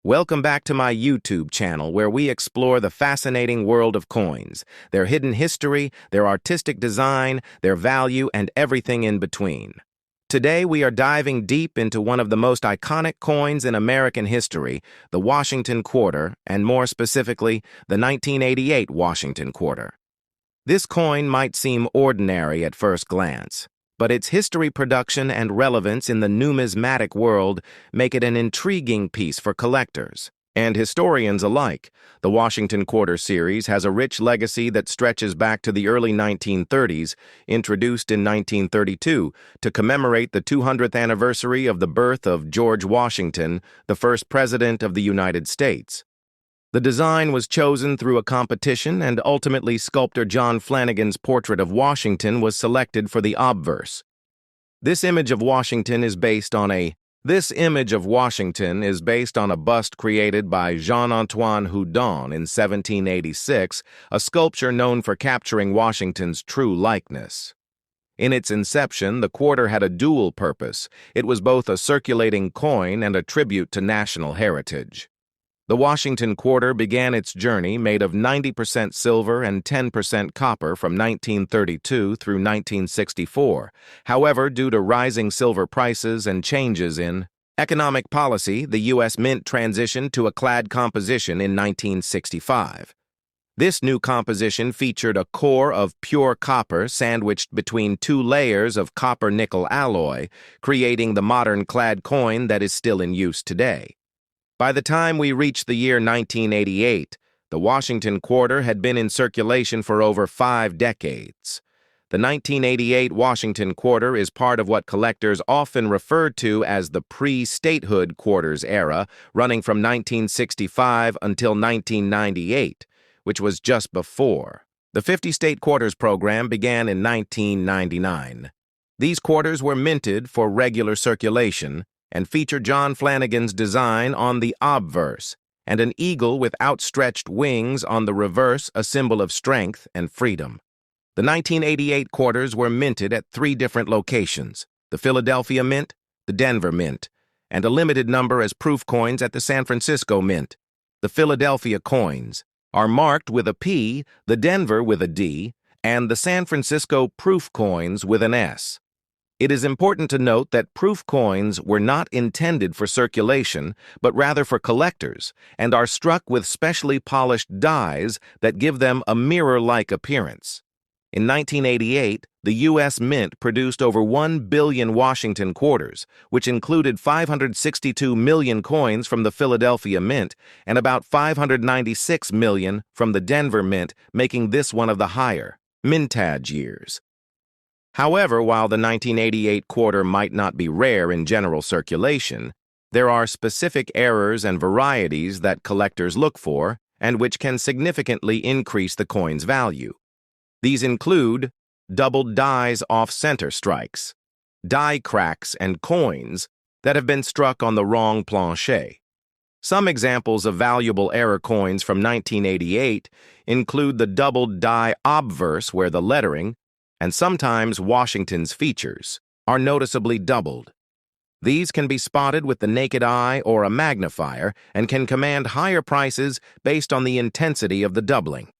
Welcome back to my YouTube channel where we explore the fascinating world of coins, their hidden history, their artistic design, their value, and everything in between. Today we are diving deep into one of the most iconic coins in American history, the Washington Quarter, and more specifically, the 1988 Washington Quarter. This coin might seem ordinary at first glance, but its history, production, and relevance in the numismatic world make it an intriguing piece for collectors and historians alike. The Washington Quarter series has a rich legacy that stretches back to the early 1930s, introduced in 1932 to commemorate the 200th anniversary of the birth of George Washington, the first president of the United States. The design was chosen through a competition, and ultimately sculptor John Flanagan's portrait of Washington was selected for the obverse. This image of Washington is based on a bust created by Jean-Antoine Houdon in 1786, a sculpture known for capturing Washington's true likeness. In its inception, the quarter had a dual purpose. It was both a circulating coin and a tribute to national heritage. The Washington Quarter began its journey made of 90% silver and 10% copper from 1932 through 1964. However, due to rising silver prices and changes in economic policy, the U.S. Mint transitioned to a clad composition in 1965. This new composition featured a core of pure copper sandwiched between two layers of copper-nickel alloy, creating the modern clad coin that is still in use today. By the time we reached the year 1988, the Washington Quarter had been in circulation for over 5 decades. The 1988 Washington Quarter is part of what collectors often refer to as the pre-statehood quarters era, running from 1965 until 1998, which was just before. The 50-state quarters program began in 1999. These quarters were minted for regular circulation and feature John Flanagan's design on the obverse, and an eagle with outstretched wings on the reverse, a symbol of strength and freedom. The 1988 quarters were minted at 3 different locations: the Philadelphia Mint, the Denver Mint, and a limited number as proof coins at the San Francisco Mint. The Philadelphia coins are marked with a P, the Denver with a D, and the San Francisco proof coins with an S. It is important to note that proof coins were not intended for circulation, but rather for collectors, and are struck with specially polished dies that give them a mirror-like appearance. In 1988, the U.S. Mint produced over 1 billion Washington quarters, which included 562 million coins from the Philadelphia Mint and about 596 million from the Denver Mint, making this one of the higher mintage years. However, while the 1988 quarter might not be rare in general circulation, there are specific errors and varieties that collectors look for and which can significantly increase the coin's value. These include doubled dies off-center strikes, die cracks, and coins that have been struck on the wrong plancher. Some examples of valuable error coins from 1988 include the doubled die obverse, where the lettering, and sometimes Washington's features, are noticeably doubled. These can be spotted with the naked eye or a magnifier and can command higher prices based on the intensity of the doubling.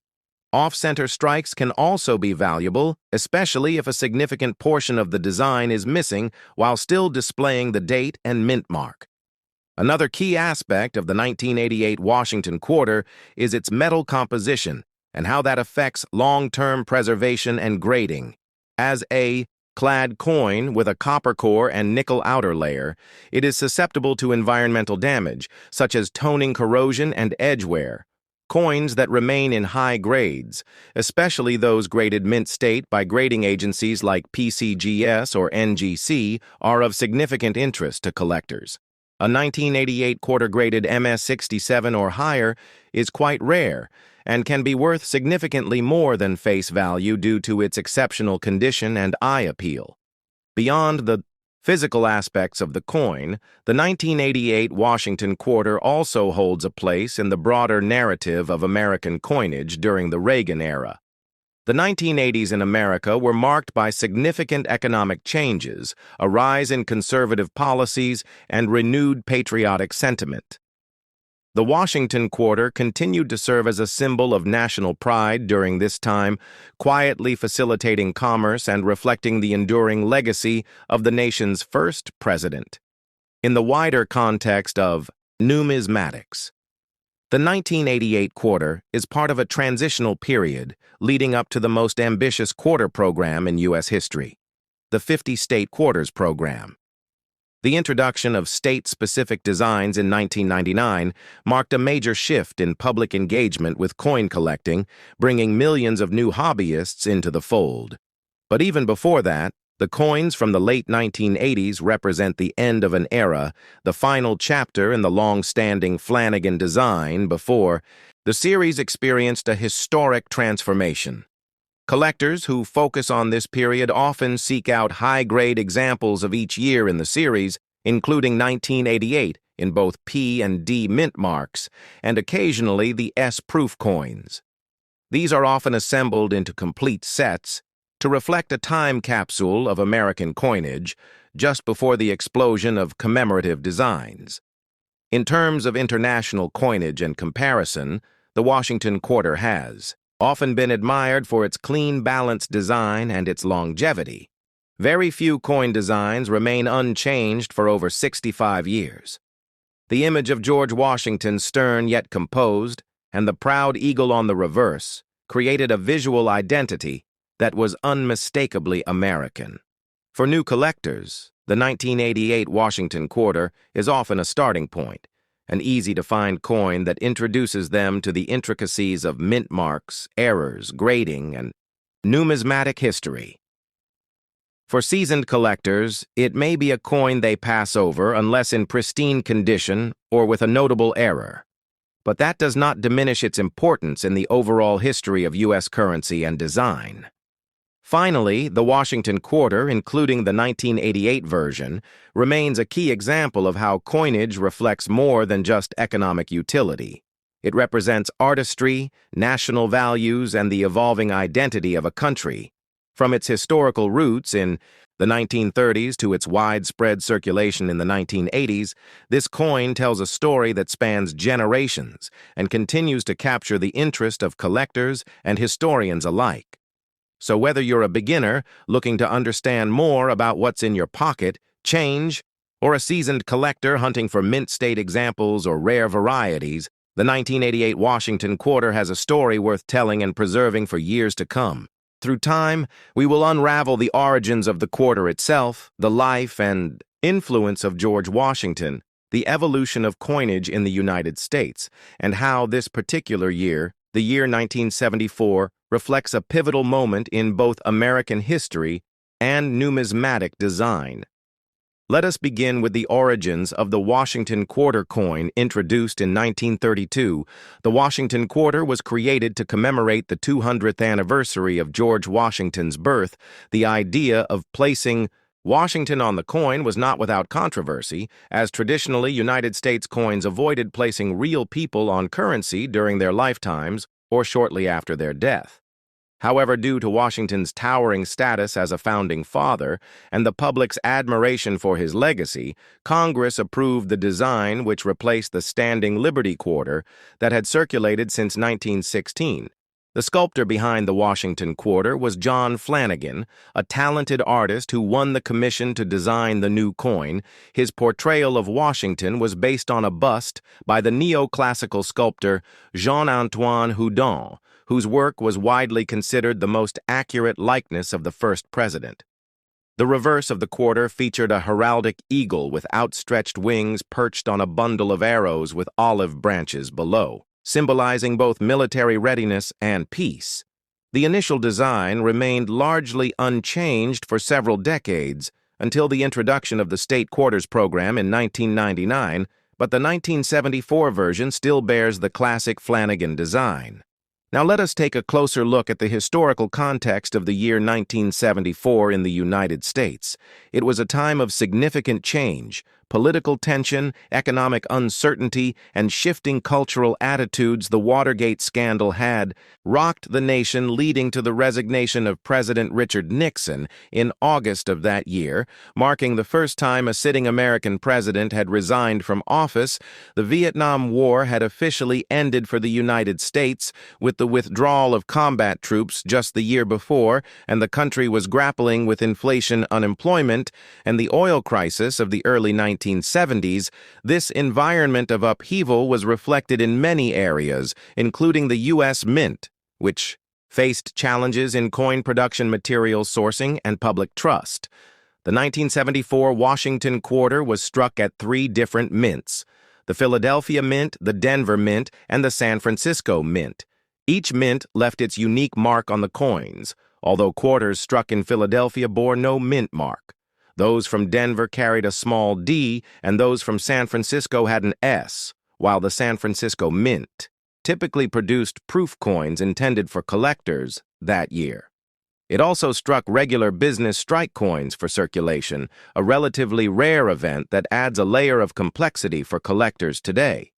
Off-center strikes can also be valuable, especially if a significant portion of the design is missing while still displaying the date and mint mark. Another key aspect of the 1988 Washington Quarter is its metal composition and how that affects long-term preservation and grading. As a clad coin with a copper core and nickel outer layer, it is susceptible to environmental damage, such as toning corrosion and edge wear. Coins that remain in high grades, especially those graded mint state by grading agencies like PCGS or NGC, are of significant interest to collectors. A 1988 quarter-graded MS-67 or higher is quite rare and can be worth significantly more than face value due to its exceptional condition and eye appeal. Beyond the physical aspects of the coin, the 1988 Washington Quarter also holds a place in the broader narrative of American coinage during the Reagan era. The 1980s in America were marked by significant economic changes, a rise in conservative policies, and renewed patriotic sentiment. The Washington Quarter continued to serve as a symbol of national pride during this time, quietly facilitating commerce and reflecting the enduring legacy of the nation's first president. In the wider context of numismatics, the 1988 quarter is part of a transitional period leading up to the most ambitious quarter program in U.S. history, the 50-state quarters program. The introduction of state-specific designs in 1999 marked a major shift in public engagement with coin collecting, bringing millions of new hobbyists into the fold. But even before that, the coins from the late 1980s represent the end of an era, the final chapter in the long-standing Flanagan design before the series experienced a historic transformation. Collectors who focus on this period often seek out high-grade examples of each year in the series, including 1988 in both P and D mint marks, and occasionally the S-proof coins. These are often assembled into complete sets to reflect a time capsule of American coinage just before the explosion of commemorative designs. In terms of international coinage and comparison, the Washington Quarter has often been admired for its clean, balanced design and its longevity. Very few coin designs remain unchanged for over 65 years. The image of George Washington, stern yet composed, and the proud eagle on the reverse created a visual identity that was unmistakably American. For new collectors, the 1988 Washington Quarter is often a starting point, an easy-to-find coin that introduces them to the intricacies of mint marks, errors, grading, and numismatic history. For seasoned collectors, it may be a coin they pass over unless in pristine condition or with a notable error. But that does not diminish its importance in the overall history of U.S. currency and design. Finally, the Washington Quarter, including the 1988 version, remains a key example of how coinage reflects more than just economic utility. It represents artistry, national values, and the evolving identity of a country. From its historical roots in the 1930s to its widespread circulation in the 1980s, this coin tells a story that spans generations and continues to capture the interest of collectors and historians alike. So whether you're a beginner looking to understand more about what's in your pocket, change, or a seasoned collector hunting for mint state examples or rare varieties, the 1988 Washington Quarter has a story worth telling and preserving for years to come. Through time, we will unravel the origins of the quarter itself, the life and influence of George Washington, the evolution of coinage in the United States, and how this particular year, the year 1974, reflects a pivotal moment in both American history and numismatic design. Let us begin with the origins of the Washington Quarter coin introduced in 1932. The Washington Quarter was created to commemorate the 200th anniversary of George Washington's birth. The idea of placing Washington on the coin was not without controversy, as traditionally United States coins avoided placing real people on currency during their lifetimes or shortly after their death. However, due to Washington's towering status as a founding father and the public's admiration for his legacy, Congress approved the design which replaced the standing Liberty Quarter that had circulated since 1916. The sculptor behind the Washington Quarter was John Flanagan, a talented artist who won the commission to design the new coin. His portrayal of Washington was based on a bust by the neoclassical sculptor Jean-Antoine Houdon, whose work was widely considered the most accurate likeness of the first president. The reverse of the quarter featured a heraldic eagle with outstretched wings perched on a bundle of arrows with olive branches below, symbolizing both military readiness and peace. The initial design remained largely unchanged for several decades until the introduction of the state quarters program in 1999, but the 1974 version still bears the classic Flanagan design. Now let us take a closer look at the historical context of the year 1974 in the United States. It was a time of significant change, political tension, economic uncertainty, and shifting cultural attitudes the Watergate scandal had rocked the nation, leading to the resignation of President Richard Nixon in August of that year, marking the first time a sitting American president had resigned from office. The Vietnam War had officially ended for the United States with the withdrawal of combat troops just the year before, and the country was grappling with inflation, unemployment, and the oil crisis of the early 1970s. This environment of upheaval was reflected in many areas, including the U.S. Mint, which faced challenges in coin production, material sourcing, and public trust. The 1974 Washington quarter was struck at 3 different mints: the Philadelphia Mint, the Denver Mint, and the San Francisco Mint. Each mint left its unique mark on the coins, although quarters struck in Philadelphia bore no mint mark. Those from Denver carried a small D, and those from San Francisco had an S, while the San Francisco Mint typically produced proof coins intended for collectors that year. It also struck regular business strike coins for circulation, a relatively rare event that adds a layer of complexity for collectors today.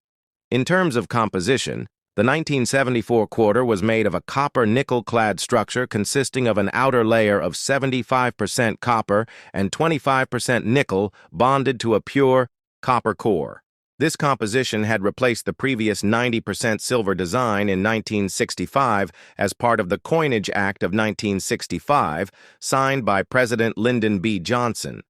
In terms of composition, the 1974 quarter was made of a copper nickel-clad structure consisting of an outer layer of 75% copper and 25% nickel bonded to a pure copper core. This composition had replaced the previous 90% silver design in 1965 as part of the Coinage Act of 1965, signed by President Lyndon B. Johnson.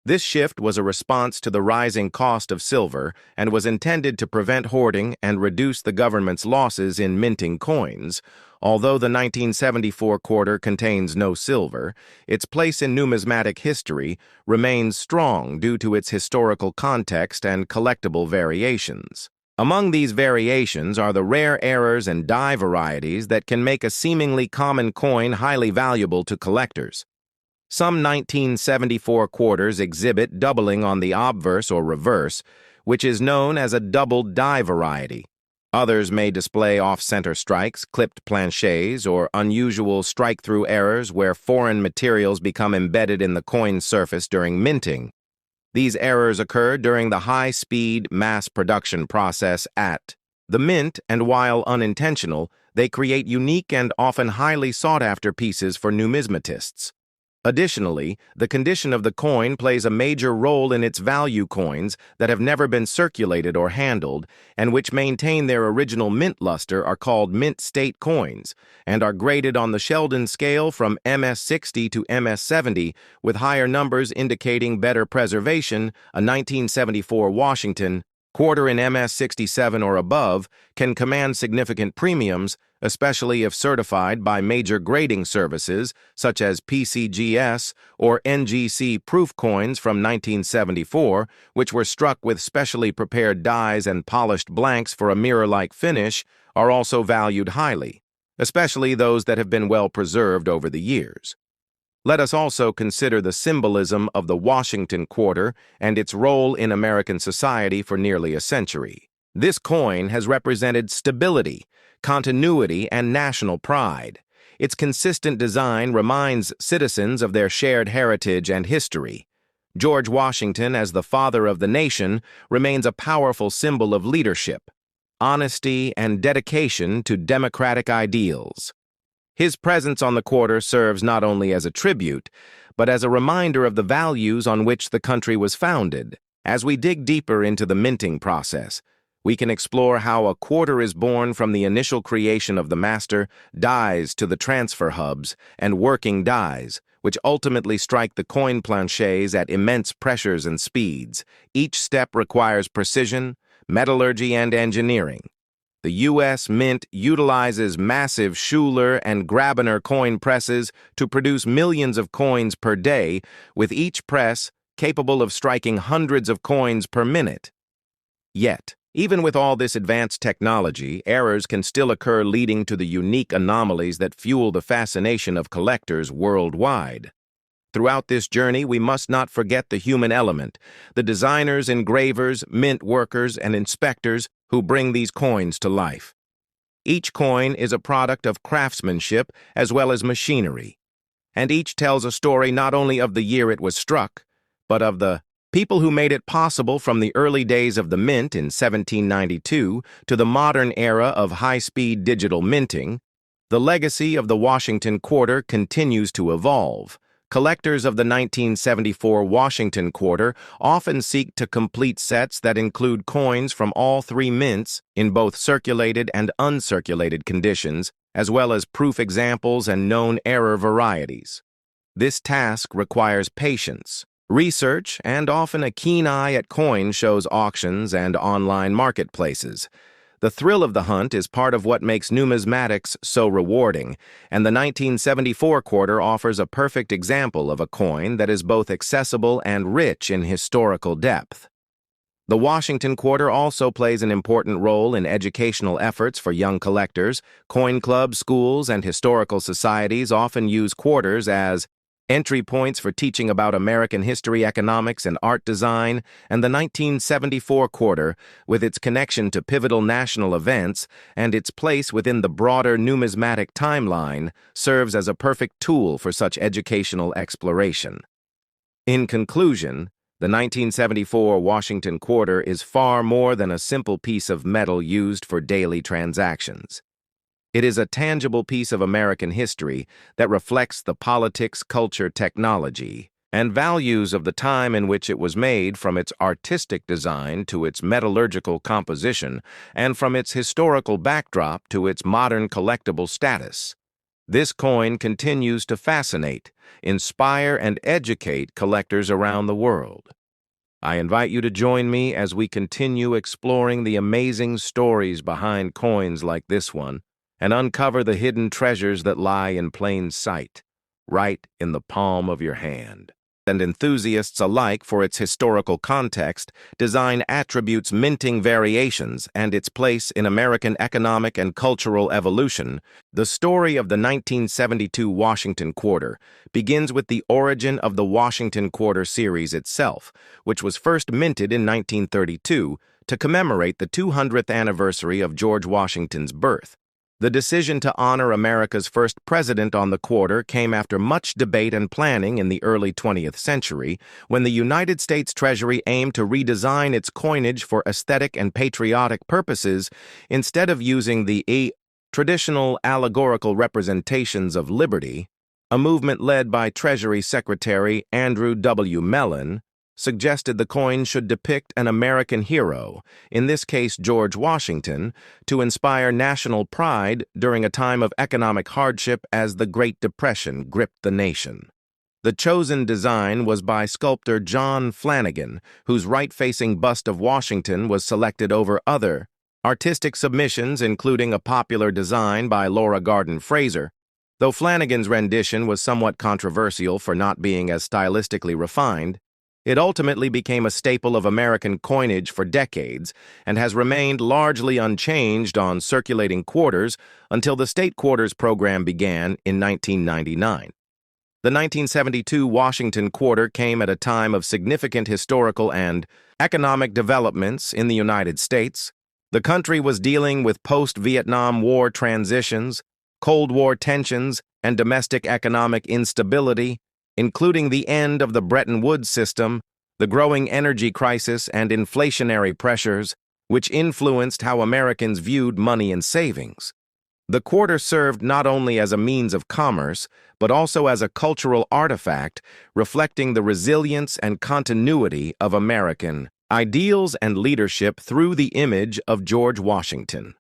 This shift was a response to the rising cost of silver and was intended to prevent hoarding and reduce the government's losses in minting coins. Although the 1974 quarter contains no silver, its place in numismatic history remains strong due to its historical context and collectible variations. Among these variations are the rare errors and die varieties that can make a seemingly common coin highly valuable to collectors. Some 1974 quarters exhibit doubling on the obverse or reverse, which is known as a double die variety. Others may display off-center strikes, clipped planchets, or unusual strike-through errors where foreign materials become embedded in the coin surface during minting. These errors occur during the high-speed mass production process at the mint, and while unintentional, they create unique and often highly sought-after pieces for numismatists. Additionally, the condition of the coin plays a major role in its value. Coins that have never been circulated or handled, and which maintain their original mint luster, are called mint state coins, and are graded on the Sheldon scale from MS-60 to MS-70, with higher numbers indicating better preservation. A 1974 Washington quarter in MS-67 or above can command significant premiums, especially if certified by major grading services such as PCGS or NGC. Proof coins from 1974, which were struck with specially prepared dies and polished blanks for a mirror-like finish, are also valued highly, especially those that have been well preserved over the years. Let us also consider the symbolism of the Washington quarter and its role in American society for nearly a century. This coin has represented stability, continuity, and national pride. Its consistent design reminds citizens of their shared heritage and history. George Washington, as the father of the nation, remains a powerful symbol of leadership, honesty, and dedication to democratic ideals. His presence on the quarter serves not only as a tribute, but as a reminder of the values on which the country was founded. As we dig deeper into the minting process, we can explore how a quarter is born from the initial creation of the master dies to the transfer hubs and working dies, which ultimately strike the coin planchets at immense pressures and speeds. Each step requires precision, metallurgy, and engineering. The U.S. Mint utilizes massive Schuler and Grabiner coin presses to produce millions of coins per day, with each press capable of striking hundreds of coins per minute. Yet, even with all this advanced technology, errors can still occur, leading to the unique anomalies that fuel the fascination of collectors worldwide. Throughout this journey, we must not forget the human element, the designers, engravers, mint workers, and inspectors who bring these coins to life. Each coin is a product of craftsmanship as well as machinery, and each tells a story not only of the year it was struck, but of the People who made it possible from the early days of the mint in 1792 to the modern era of high-speed digital minting, the legacy of the Washington Quarter continues to evolve. Collectors of the 1974 Washington Quarter often seek to complete sets that include coins from all three mints in both circulated and uncirculated conditions, as well as proof examples and known error varieties. This task requires patience, research, and often a keen eye at coin shows, auctions, and online marketplaces. The thrill of the hunt is part of what makes numismatics so rewarding, and the 1974 quarter offers a perfect example of a coin that is both accessible and rich in historical depth. The Washington Quarter also plays an important role in educational efforts for young collectors. Coin clubs, schools, and historical societies often use quarters as entry points for teaching about American history, economics, and art design, and the 1974 quarter, with its connection to pivotal national events and its place within the broader numismatic timeline, serves as a perfect tool for such educational exploration. In conclusion, the 1974 Washington Quarter is far more than a simple piece of metal used for daily transactions. It is a tangible piece of American history that reflects the politics, culture, technology, and values of the time in which it was made, from its artistic design to its metallurgical composition, and from its historical backdrop to its modern collectible status. This coin continues to fascinate, inspire, and educate collectors around the world. I invite you to join me as we continue exploring the amazing stories behind coins like this one, and uncover the hidden treasures that lie in plain sight, right in the palm of your hand. And enthusiasts alike, for its historical context, design attributes, minting variations, and its place in American economic and cultural evolution. The story of the 1972 Washington Quarter begins with the origin of the Washington Quarter series itself, which was first minted in 1932 to commemorate the 200th anniversary of George Washington's birth. The decision to honor America's first president on the quarter came after much debate and planning in the early 20th century, when the United States Treasury aimed to redesign its coinage for aesthetic and patriotic purposes instead of using the traditional allegorical representations of liberty. A movement led by Treasury Secretary Andrew W. Mellon suggested the coin should depict an American hero, in this case George Washington, to inspire national pride during a time of economic hardship as the Great Depression gripped the nation. The chosen design was by sculptor John Flanagan, whose right-facing bust of Washington was selected over other artistic submissions, including a popular design by Laura Garden Fraser. Though Flanagan's rendition was somewhat controversial for not being as stylistically refined, it ultimately became a staple of American coinage for decades and has remained largely unchanged on circulating quarters until the state quarters program began in 1999. The 1972 Washington Quarter came at a time of significant historical and economic developments in the United States. The country was dealing with post-Vietnam War transitions, Cold War tensions, and domestic economic instability, including the end of the Bretton Woods system, the growing energy crisis, and inflationary pressures, which influenced how Americans viewed money and savings. The quarter served not only as a means of commerce, but also as a cultural artifact reflecting the resilience and continuity of American ideals and leadership through the image of George Washington.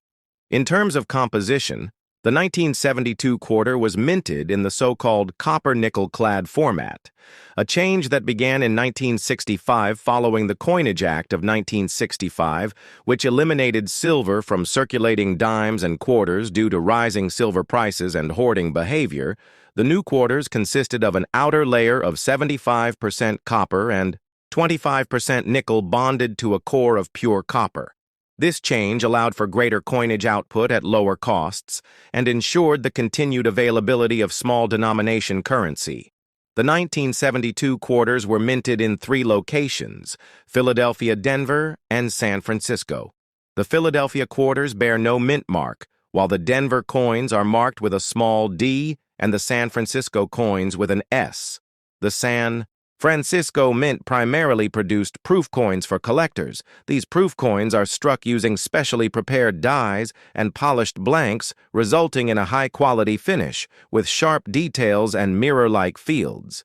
In terms of composition, the 1972 quarter was minted in the so-called copper-nickel-clad format, a change that began in 1965 following the Coinage Act of 1965, which eliminated silver from circulating dimes and quarters due to rising silver prices and hoarding behavior. The new quarters consisted of an outer layer of 75% copper and 25% nickel bonded to a core of pure copper. This change allowed for greater coinage output at lower costs and ensured the continued availability of small-denomination currency. The 1972 quarters were minted in 3 locations: Philadelphia, Denver, and San Francisco. The Philadelphia quarters bear no mint mark, while the Denver coins are marked with a small D and the San Francisco coins with an S. The San Francisco Mint primarily produced proof coins for collectors. These proof coins are struck using specially prepared dies and polished blanks, resulting in a high-quality finish, with sharp details and mirror-like fields.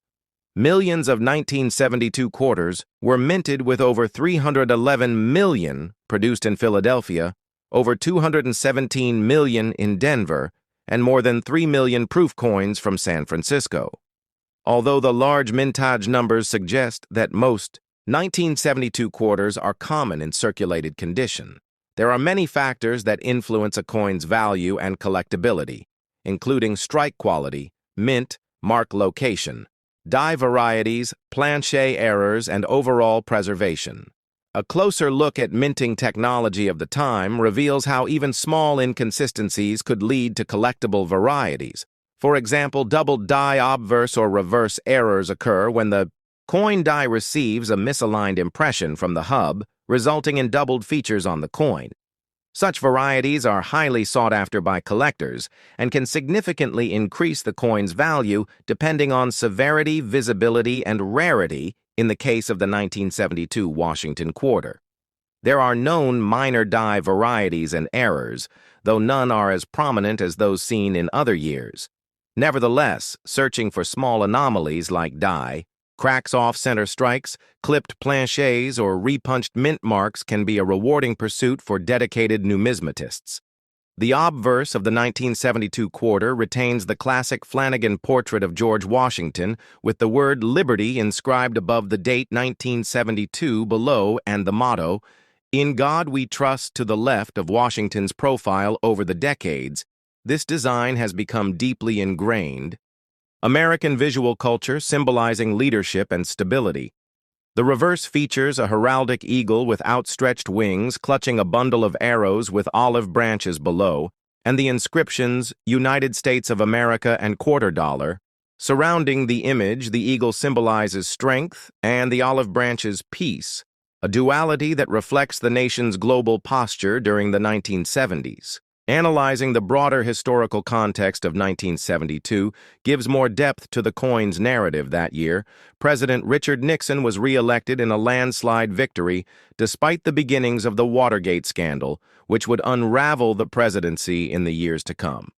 Millions of 1972 quarters were minted, with over 311 million produced in Philadelphia, over 217 million in Denver, and more than 3 million proof coins from San Francisco. Although the large mintage numbers suggest that most 1972 quarters are common in circulated condition, there are many factors that influence a coin's value and collectability, including strike quality, mint, mark location, die varieties, planchet errors, and overall preservation. A closer look at minting technology of the time reveals how even small inconsistencies could lead to collectible varieties. For example, double die obverse or reverse errors occur when the coin die receives a misaligned impression from the hub, resulting in doubled features on the coin. Such varieties are highly sought after by collectors and can significantly increase the coin's value depending on severity, visibility, and rarity in the case of the 1972 Washington quarter. There are known minor die varieties and errors, though none are as prominent as those seen in other years. Nevertheless, searching for small anomalies like die, cracks off center strikes, clipped planchets, or repunched mint marks can be a rewarding pursuit for dedicated numismatists. The obverse of the 1972 quarter retains the classic Flanagan portrait of George Washington with the word Liberty inscribed above the date 1972 below and the motto, "In God We Trust," to the left of Washington's profile over the decades. This design has become deeply ingrained. American visual culture symbolizing leadership and stability. The reverse features a heraldic eagle with outstretched wings clutching a bundle of arrows with olive branches below, and the inscriptions United States of America and quarter dollar. Surrounding the image, the eagle symbolizes strength and the olive branches peace, a duality that reflects the nation's global posture during the 1970s. Analyzing the broader historical context of 1972 gives more depth to the coin's narrative that year. President Richard Nixon was re-elected in a landslide victory despite the beginnings of the Watergate scandal, which would unravel the presidency in the years to come.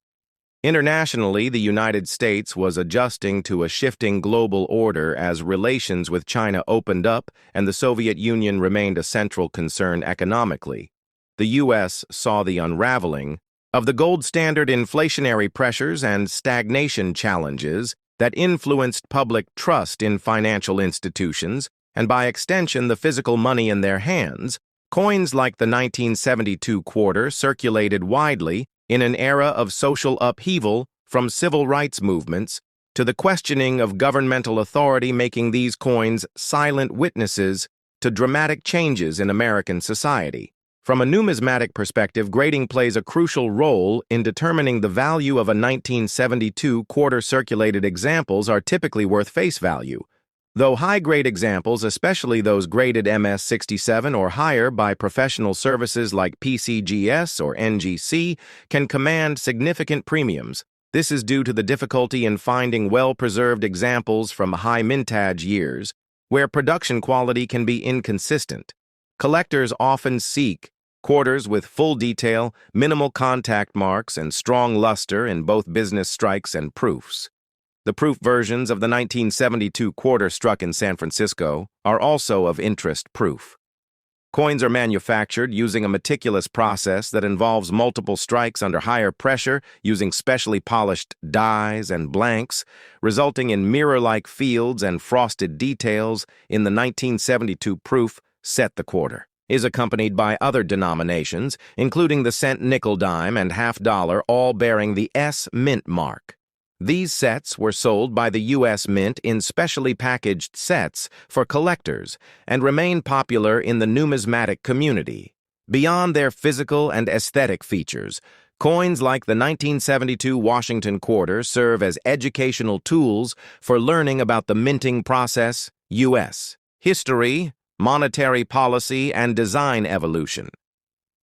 Internationally, the United States was adjusting to a shifting global order as relations with China opened up and the Soviet Union remained a central concern economically. The U.S. saw the unraveling of the gold standard inflationary pressures and stagnation challenges that influenced public trust in financial institutions and, by extension, the physical money in their hands. Coins like the 1972 quarter circulated widely in an era of social upheaval, from civil rights movements to the questioning of governmental authority, making these coins silent witnesses to dramatic changes in American society. From a numismatic perspective, grading plays a crucial role in determining the value of a 1972 quarter. Circulated examples are typically worth face value, though high-grade examples, especially those graded MS-67 or higher by professional services like PCGS or NGC, can command significant premiums. This is due to the difficulty in finding well-preserved examples from high mintage years, where production quality can be inconsistent. Collectors often seek quarters with full detail, minimal contact marks, and strong luster in both business strikes and proofs. The proof versions of the 1972 quarter struck in San Francisco are also of interest. Proof coins are manufactured using a meticulous process that involves multiple strikes under higher pressure using specially polished dies and blanks, resulting in mirror-like fields and frosted details. In the 1972 proof set, the quarter is accompanied by other denominations, including the cent, nickel, dime, and half dollar, all bearing the S Mint mark. These sets were sold by the U.S. Mint in specially packaged sets for collectors and remain popular in the numismatic community. Beyond their physical and aesthetic features, coins like the 1972 Washington quarter serve as educational tools for learning about the minting process, U.S. history, monetary policy, and design evolution.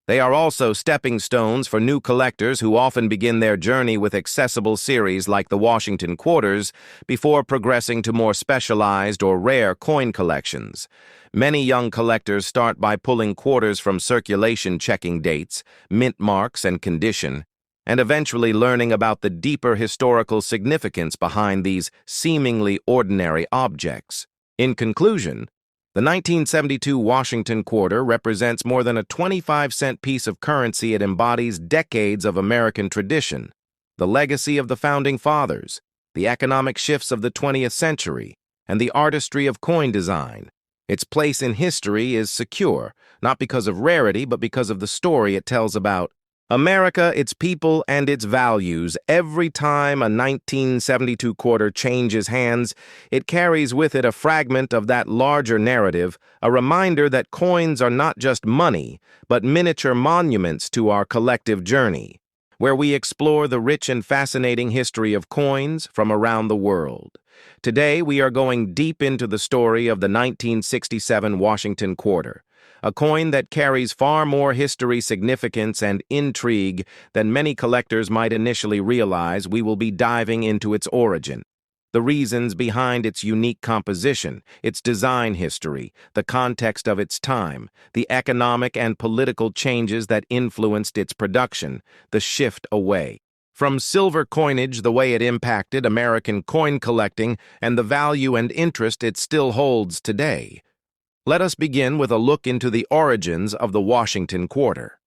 They are also stepping stones for new collectors who often begin their journey with accessible series like the Washington Quarters before progressing to more specialized or rare coin collections. Many young collectors start by pulling quarters from circulation checking dates, mint marks, and condition, and eventually learning about the deeper historical significance behind these seemingly ordinary objects. In conclusion, the 1972 Washington Quarter represents more than a 25-cent piece of currency. It embodies decades of American tradition, the legacy of the Founding Fathers, the economic shifts of the 20th century, and the artistry of coin design. Its place in history is secure, not because of rarity, but because of the story it tells about America, its people, and its values. Every time a 1972 quarter changes hands, it carries with it a fragment of that larger narrative, a reminder that coins are not just money, but miniature monuments to our collective journey, where we explore the rich and fascinating history of coins from around the world. Today, we are going deep into the story of the 1967 Washington Quarter, a coin that carries far more history, significance, and intrigue than many collectors might initially realize. We will be diving into its origin, the reasons behind its unique composition, its design history, the context of its time, the economic and political changes that influenced its production, the shift away from silver coinage, the way it impacted American coin collecting, and the value and interest it still holds today. Let us begin with a look into the origins of the Washington Quarter.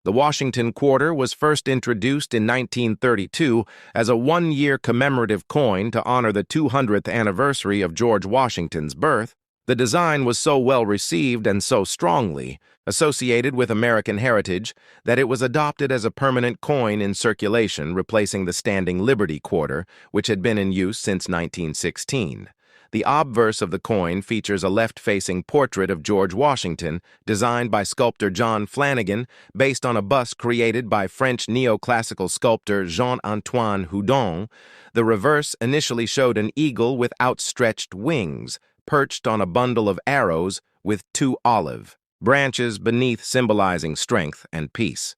The Washington Quarter was first introduced in 1932 as a one-year commemorative coin to honor the 200th anniversary of George Washington's birth. The design was so well received and so strongly associated with American heritage that it was adopted as a permanent coin in circulation, replacing the standing Liberty Quarter, which had been in use since 1916. The obverse of the coin features a left-facing portrait of George Washington, designed by sculptor John Flanagan, based on a bust created by French neoclassical sculptor Jean-Antoine Houdon. The reverse initially showed an eagle with outstretched wings, perched on a bundle of arrows with two olive branches beneath, symbolizing strength and peace.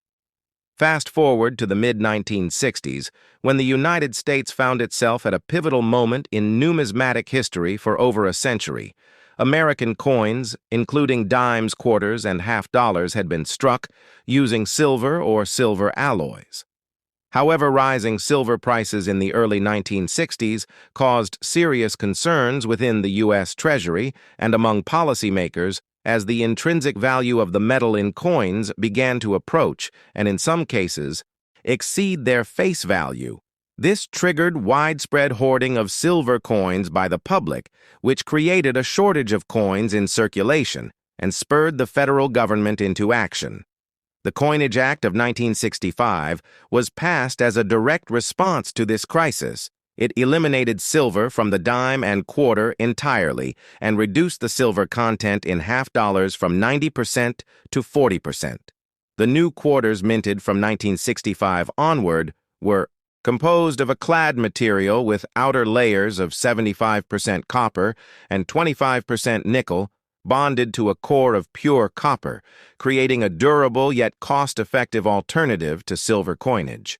Fast forward to the mid-1960s, when the United States found itself at a pivotal moment in numismatic history for over a century. American coins, including dimes, quarters, and half-dollars, had been struck using silver or silver alloys. However, rising silver prices in the early 1960s caused serious concerns within the U.S. Treasury and among policymakers as the intrinsic value of the metal in coins began to approach, and in some cases, exceed their face value. This triggered widespread hoarding of silver coins by the public, which created a shortage of coins in circulation and spurred the federal government into action. The Coinage Act of 1965 was passed as a direct response to this crisis. It eliminated silver from the dime and quarter entirely and reduced the silver content in half-dollars from 90% to 40%. The new quarters minted from 1965 onward were composed of a clad material with outer layers of 75% copper and 25% nickel, bonded to a core of pure copper, creating a durable yet cost-effective alternative to silver coinage.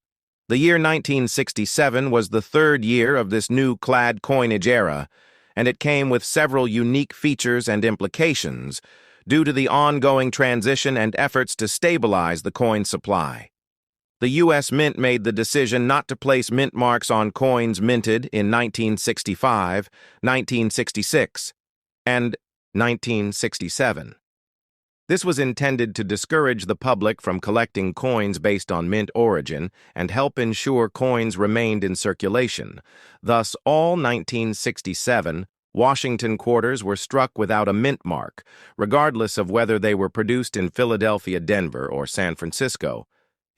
The year 1967 was the third year of this new clad coinage era, and it came with several unique features and implications due to the ongoing transition and efforts to stabilize the coin supply. The U.S. Mint made the decision not to place mint marks on coins minted in 1965, 1966, and 1967. This was intended to discourage the public from collecting coins based on mint origin and help ensure coins remained in circulation. Thus, all 1967 Washington quarters were struck without a mint mark, regardless of whether they were produced in Philadelphia, Denver, or San Francisco.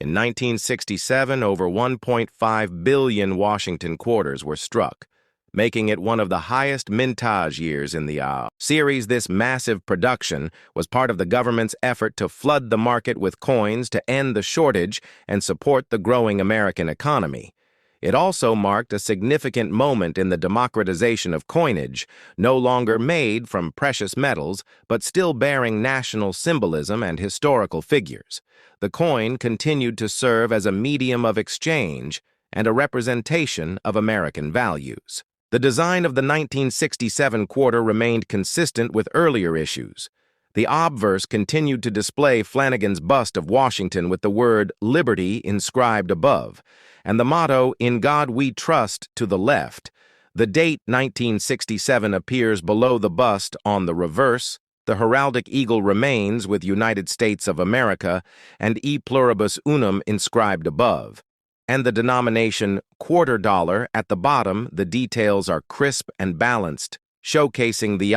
In 1967, over 1.5 billion Washington quarters were struck, making it one of the highest mintage years in the series. This massive production was part of the government's effort to flood the market with coins to end the shortage and support the growing American economy. It also marked a significant moment in the democratization of coinage, no longer made from precious metals, but still bearing national symbolism and historical figures. The coin continued to serve as a medium of exchange and a representation of American values. The design of the 1967 quarter remained consistent with earlier issues. The obverse continued to display Flanagan's bust of Washington with the word "Liberty" inscribed above, and the motto, "In God We Trust," to the left. The date 1967 appears below the bust on the reverse. The heraldic eagle remains with United States of America and E pluribus unum inscribed above. And the denomination quarter dollar at the bottom. The details are crisp and balanced, showcasing the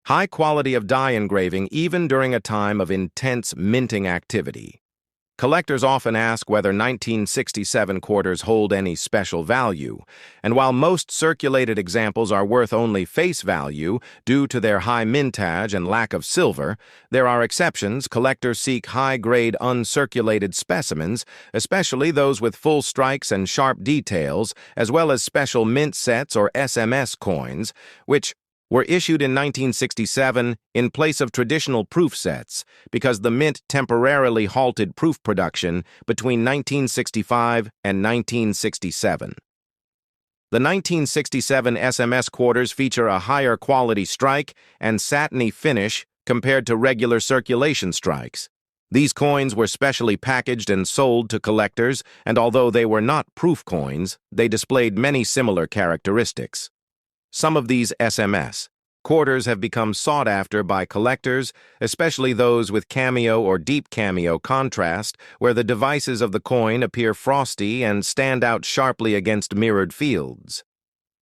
high quality of die engraving even during a time of intense minting activity. Collectors often ask whether 1967 quarters hold any special value, and while most circulated examples are worth only face value due to their high mintage and lack of silver, there are exceptions. Collectors seek high-grade uncirculated specimens, especially those with full strikes and sharp details, as well as special mint sets or SMS coins, which were issued in 1967 in place of traditional proof sets because the mint temporarily halted proof production between 1965 and 1967. The 1967 SMS quarters feature a higher quality strike and satiny finish compared to regular circulation strikes. These coins were specially packaged and sold to collectors, and although they were not proof coins, they displayed many similar characteristics. Some of these SMS quarters have become sought after by collectors, especially those with cameo or deep cameo contrast, where the devices of the coin appear frosty and stand out sharply against mirrored fields.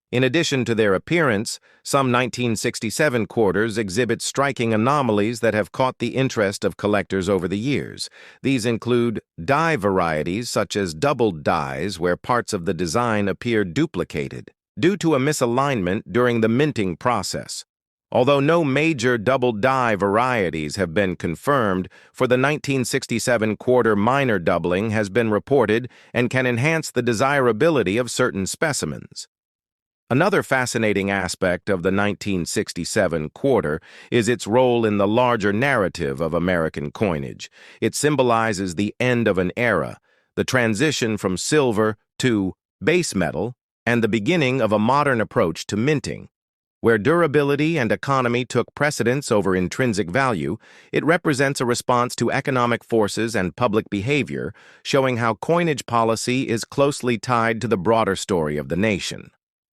In addition to their appearance, some 1967 quarters exhibit striking anomalies that have caught the interest of collectors over the years. These include die varieties such as doubled dies, where parts of the design appear duplicated due to a misalignment during the minting process. Although no major double die varieties have been confirmed, for the 1967 quarter minor doubling has been reported and can enhance the desirability of certain specimens. Another fascinating aspect of the 1967 quarter is its role in the larger narrative of American coinage. It symbolizes the end of an era, the transition from silver to base metal, and the beginning of a modern approach to minting. Where durability and economy took precedence over intrinsic value, it represents a response to economic forces and public behavior, showing how coinage policy is closely tied to the broader story of the nation.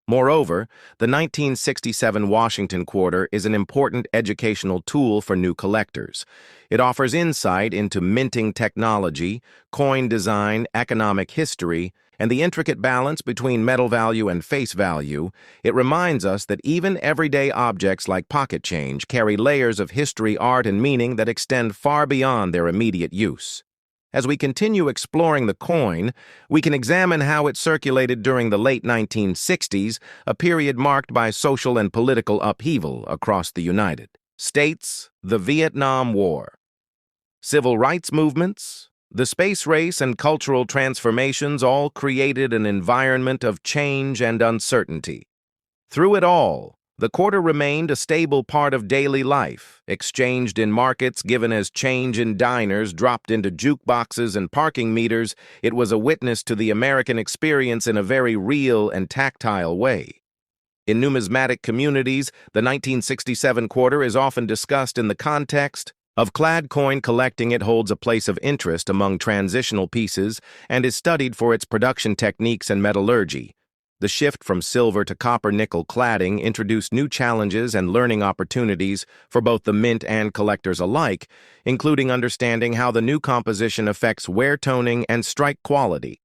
Moreover, the 1967 Washington quarter is an important educational tool for new collectors. It offers insight into minting technology, coin design, economic history, and the intricate balance between metal value and face value. It reminds us that even everyday objects like pocket change carry layers of history, art, and meaning that extend far beyond their immediate use. As we continue exploring the coin, we can examine how it circulated during the late 1960s, a period marked by social and political upheaval across the United States, the Vietnam War, civil rights movements, the space race, and cultural transformations all created an environment of change and uncertainty. Through it all, the quarter remained a stable part of daily life, exchanged in markets, given as change in diners, dropped into jukeboxes and parking meters. It was a witness to the American experience in a very real and tactile way. In numismatic communities, the 1967 quarter is often discussed in the context of clad coin collecting. It holds a place of interest among transitional pieces and is studied for its production techniques and metallurgy. The shift from silver to copper-nickel cladding introduced new challenges and learning opportunities for both the mint and collectors alike, including understanding how the new composition affects wear toning and strike quality.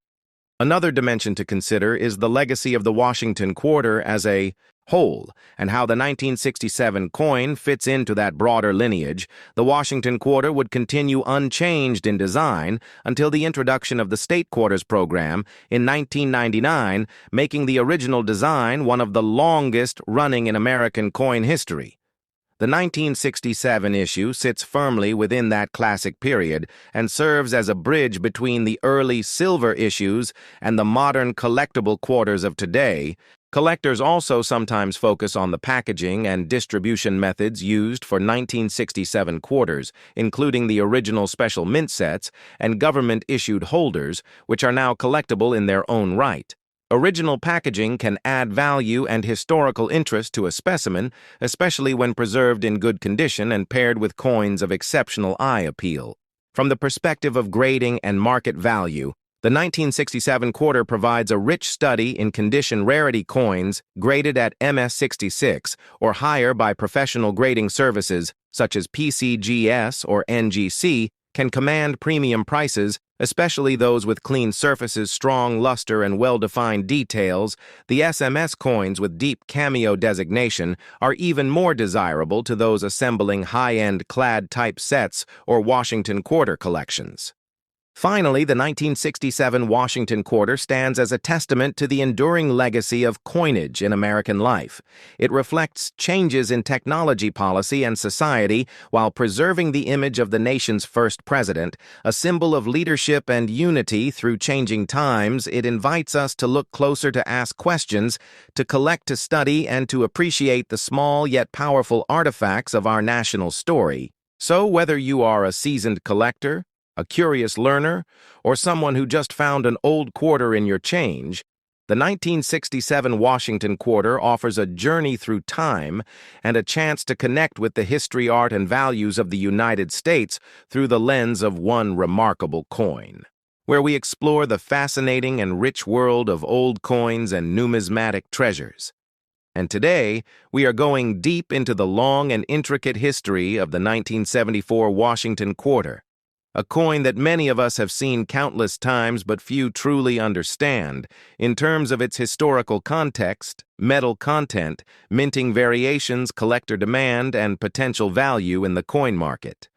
Another dimension to consider is the legacy of the Washington quarter as a whole, and how the 1967 coin fits into that broader lineage. The Washington quarter would continue unchanged in design until the introduction of the State Quarters program in 1999, making the original design one of the longest running in American coin history. The The 1967 issue sits firmly within that classic period and serves as a bridge between the early silver issues and the modern collectible quarters of today. Collectors also sometimes focus on the packaging and distribution methods used for 1967 quarters, including the original special mint sets and government-issued holders, which are now collectible in their own right. Original packaging can add value and historical interest to a specimen, especially when preserved in good condition and paired with coins of exceptional eye appeal. From the perspective of grading and market value, the 1967 quarter provides a rich study in condition rarity coins graded at MS66 or higher by professional grading services such as PCGS or NGC can command premium prices, especially those with clean surfaces, strong luster, and well-defined details. The SMS coins with deep cameo designation are even more desirable to those assembling high-end clad type sets or Washington quarter collections. Finally, the 1967 Washington quarter stands as a testament to the enduring legacy of coinage in American life. It reflects changes in technology policy and society while preserving the image of the nation's first president, a symbol of leadership and unity through changing times. It invites us to look closer, to ask questions, to collect, to study, and to appreciate the small yet powerful artifacts of our national story. So, whether you are a seasoned collector, a curious learner, or someone who just found an old quarter in your change, the 1967 Washington quarter offers a journey through time and a chance to connect with the history, art, and values of the United States through the lens of one remarkable coin, where we explore the fascinating and rich world of old coins and numismatic treasures. And today, we are going deep into the long and intricate history of the 1974 Washington quarter, a coin that many of us have seen countless times but few truly understand in terms of its historical context, metal content, minting variations, collector demand, and potential value in the coin market.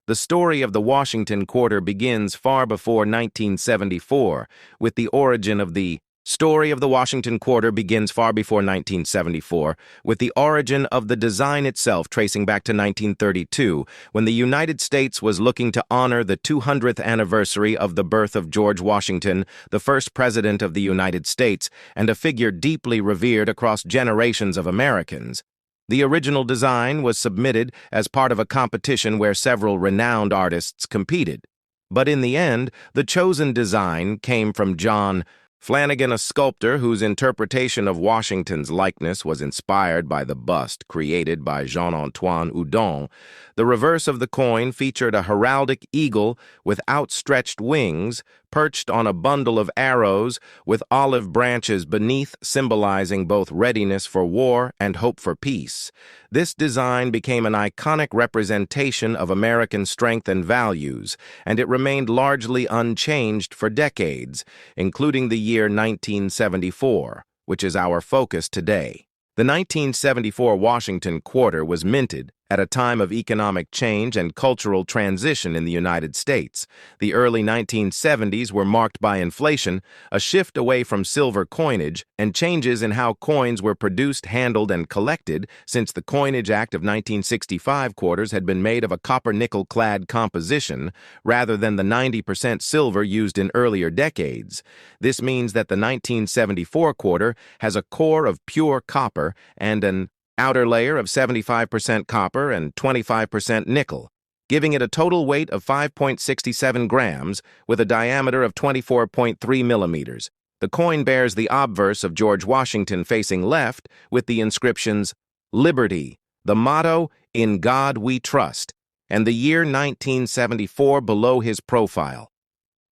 The story of the Washington quarter begins far before 1974, with the origin of the story of the Washington quarter begins far before 1974, with the origin of the design itself tracing back to 1932, when the United States was looking to honor the 200th anniversary of the birth of George Washington, the first president of the United States, and a figure deeply revered across generations of Americans. The original design was submitted as part of a competition where several renowned artists competed. But in the end, the chosen design came from John Flanagan, a sculptor whose interpretation of Washington's likeness was inspired by the bust created by Jean-Antoine Houdon. The reverse of the coin featured a heraldic eagle with outstretched wings, perched on a bundle of arrows with olive branches beneath, symbolizing both readiness for war and hope for peace. This design became an iconic representation of American strength and values, and it remained largely unchanged for decades, including the year 1974, which is our focus today. The 1974 Washington quarter was minted at a time of economic change and cultural transition in the United States. The early 1970s were marked by inflation, a shift away from silver coinage, and changes in how coins were produced, handled, and collected, since the Coinage Act of 1965 quarters had been made of a copper-nickel-clad composition rather than the 90% silver used in earlier decades. This means that the 1974 quarter has a core of pure copper and an outer layer of 75% copper and 25% nickel, giving it a total weight of 5.67 grams with a diameter of 24.3 millimeters. The coin bears the obverse of George Washington facing left with the inscriptions "Liberty," the motto "In God We Trust," and the year 1974 below his profile.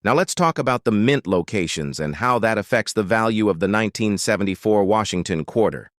Now let's talk about the mint locations and how that affects the value of the 1974 Washington quarter.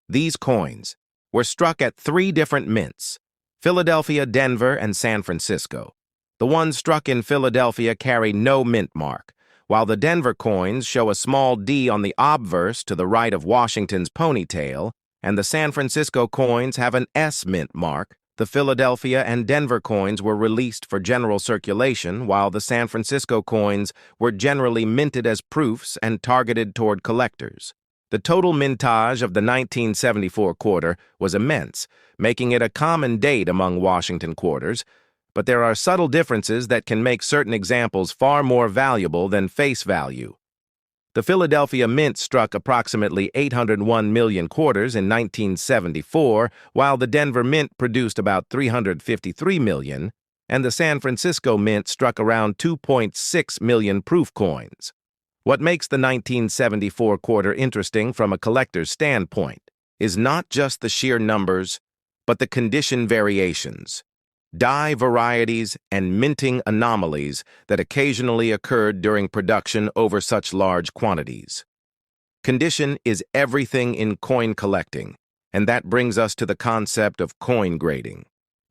These coins were struck at 3 different mints: Philadelphia, Denver, and San Francisco. The ones struck in Philadelphia carry no mint mark, while the Denver coins show a small D on the obverse to the right of Washington's ponytail, and the San Francisco coins have an S mint mark. The Philadelphia and Denver coins were released for general circulation, while the San Francisco coins were generally minted as proofs and targeted toward collectors. The total mintage of the 1974 quarter was immense, making it a common date among Washington quarters, but there are subtle differences that can make certain examples far more valuable than face value. The Philadelphia Mint struck approximately 801 million quarters in 1974, while the Denver Mint produced about 353 million, and the San Francisco Mint struck around 2.6 million proof coins. What makes the 1974 quarter interesting from a collector's standpoint is not just the sheer numbers, but the condition variations, die varieties, and minting anomalies that occasionally occurred during production over such large quantities. Condition is everything in coin collecting, and that brings us to the concept of coin grading.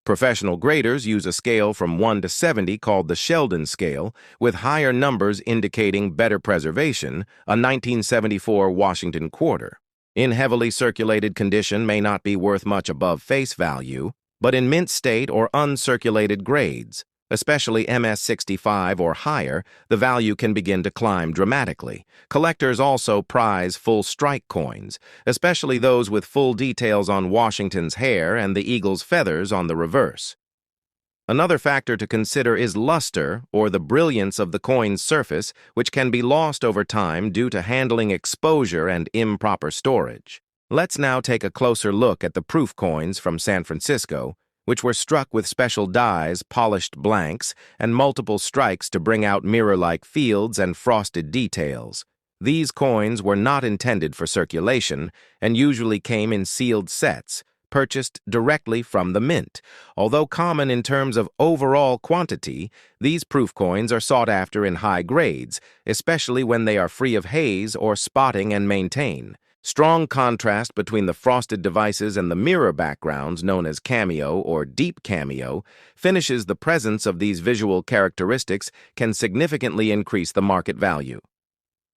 Professional graders use a scale from 1 to 70 called the Sheldon scale, with higher numbers indicating better preservation, a 1974 Washington quarter. In heavily circulated condition may not be worth much above face value, but in mint state or uncirculated grades, especially MS65 or higher, the value can begin to climb dramatically. Collectors also prize full strike coins, especially those with full details on Washington's hair and the eagle's feathers on the reverse. Another factor to consider is luster, or the brilliance of the coin's surface, which can be lost over time due to handling exposure and improper storage. Let's now take a closer look at the proof coins from San Francisco, which were struck with special dies, polished blanks, and multiple strikes to bring out mirror-like fields and frosted details. These coins were not intended for circulation and usually came in sealed sets, purchased directly from the mint. Although common in terms of overall quantity, these proof coins are sought after in high grades, especially when they are free of haze or spotting and maintain. Strong contrast between the frosted devices and the mirror backgrounds, known as cameo or deep cameo, finishes the presence of these visual characteristics can significantly increase the market value.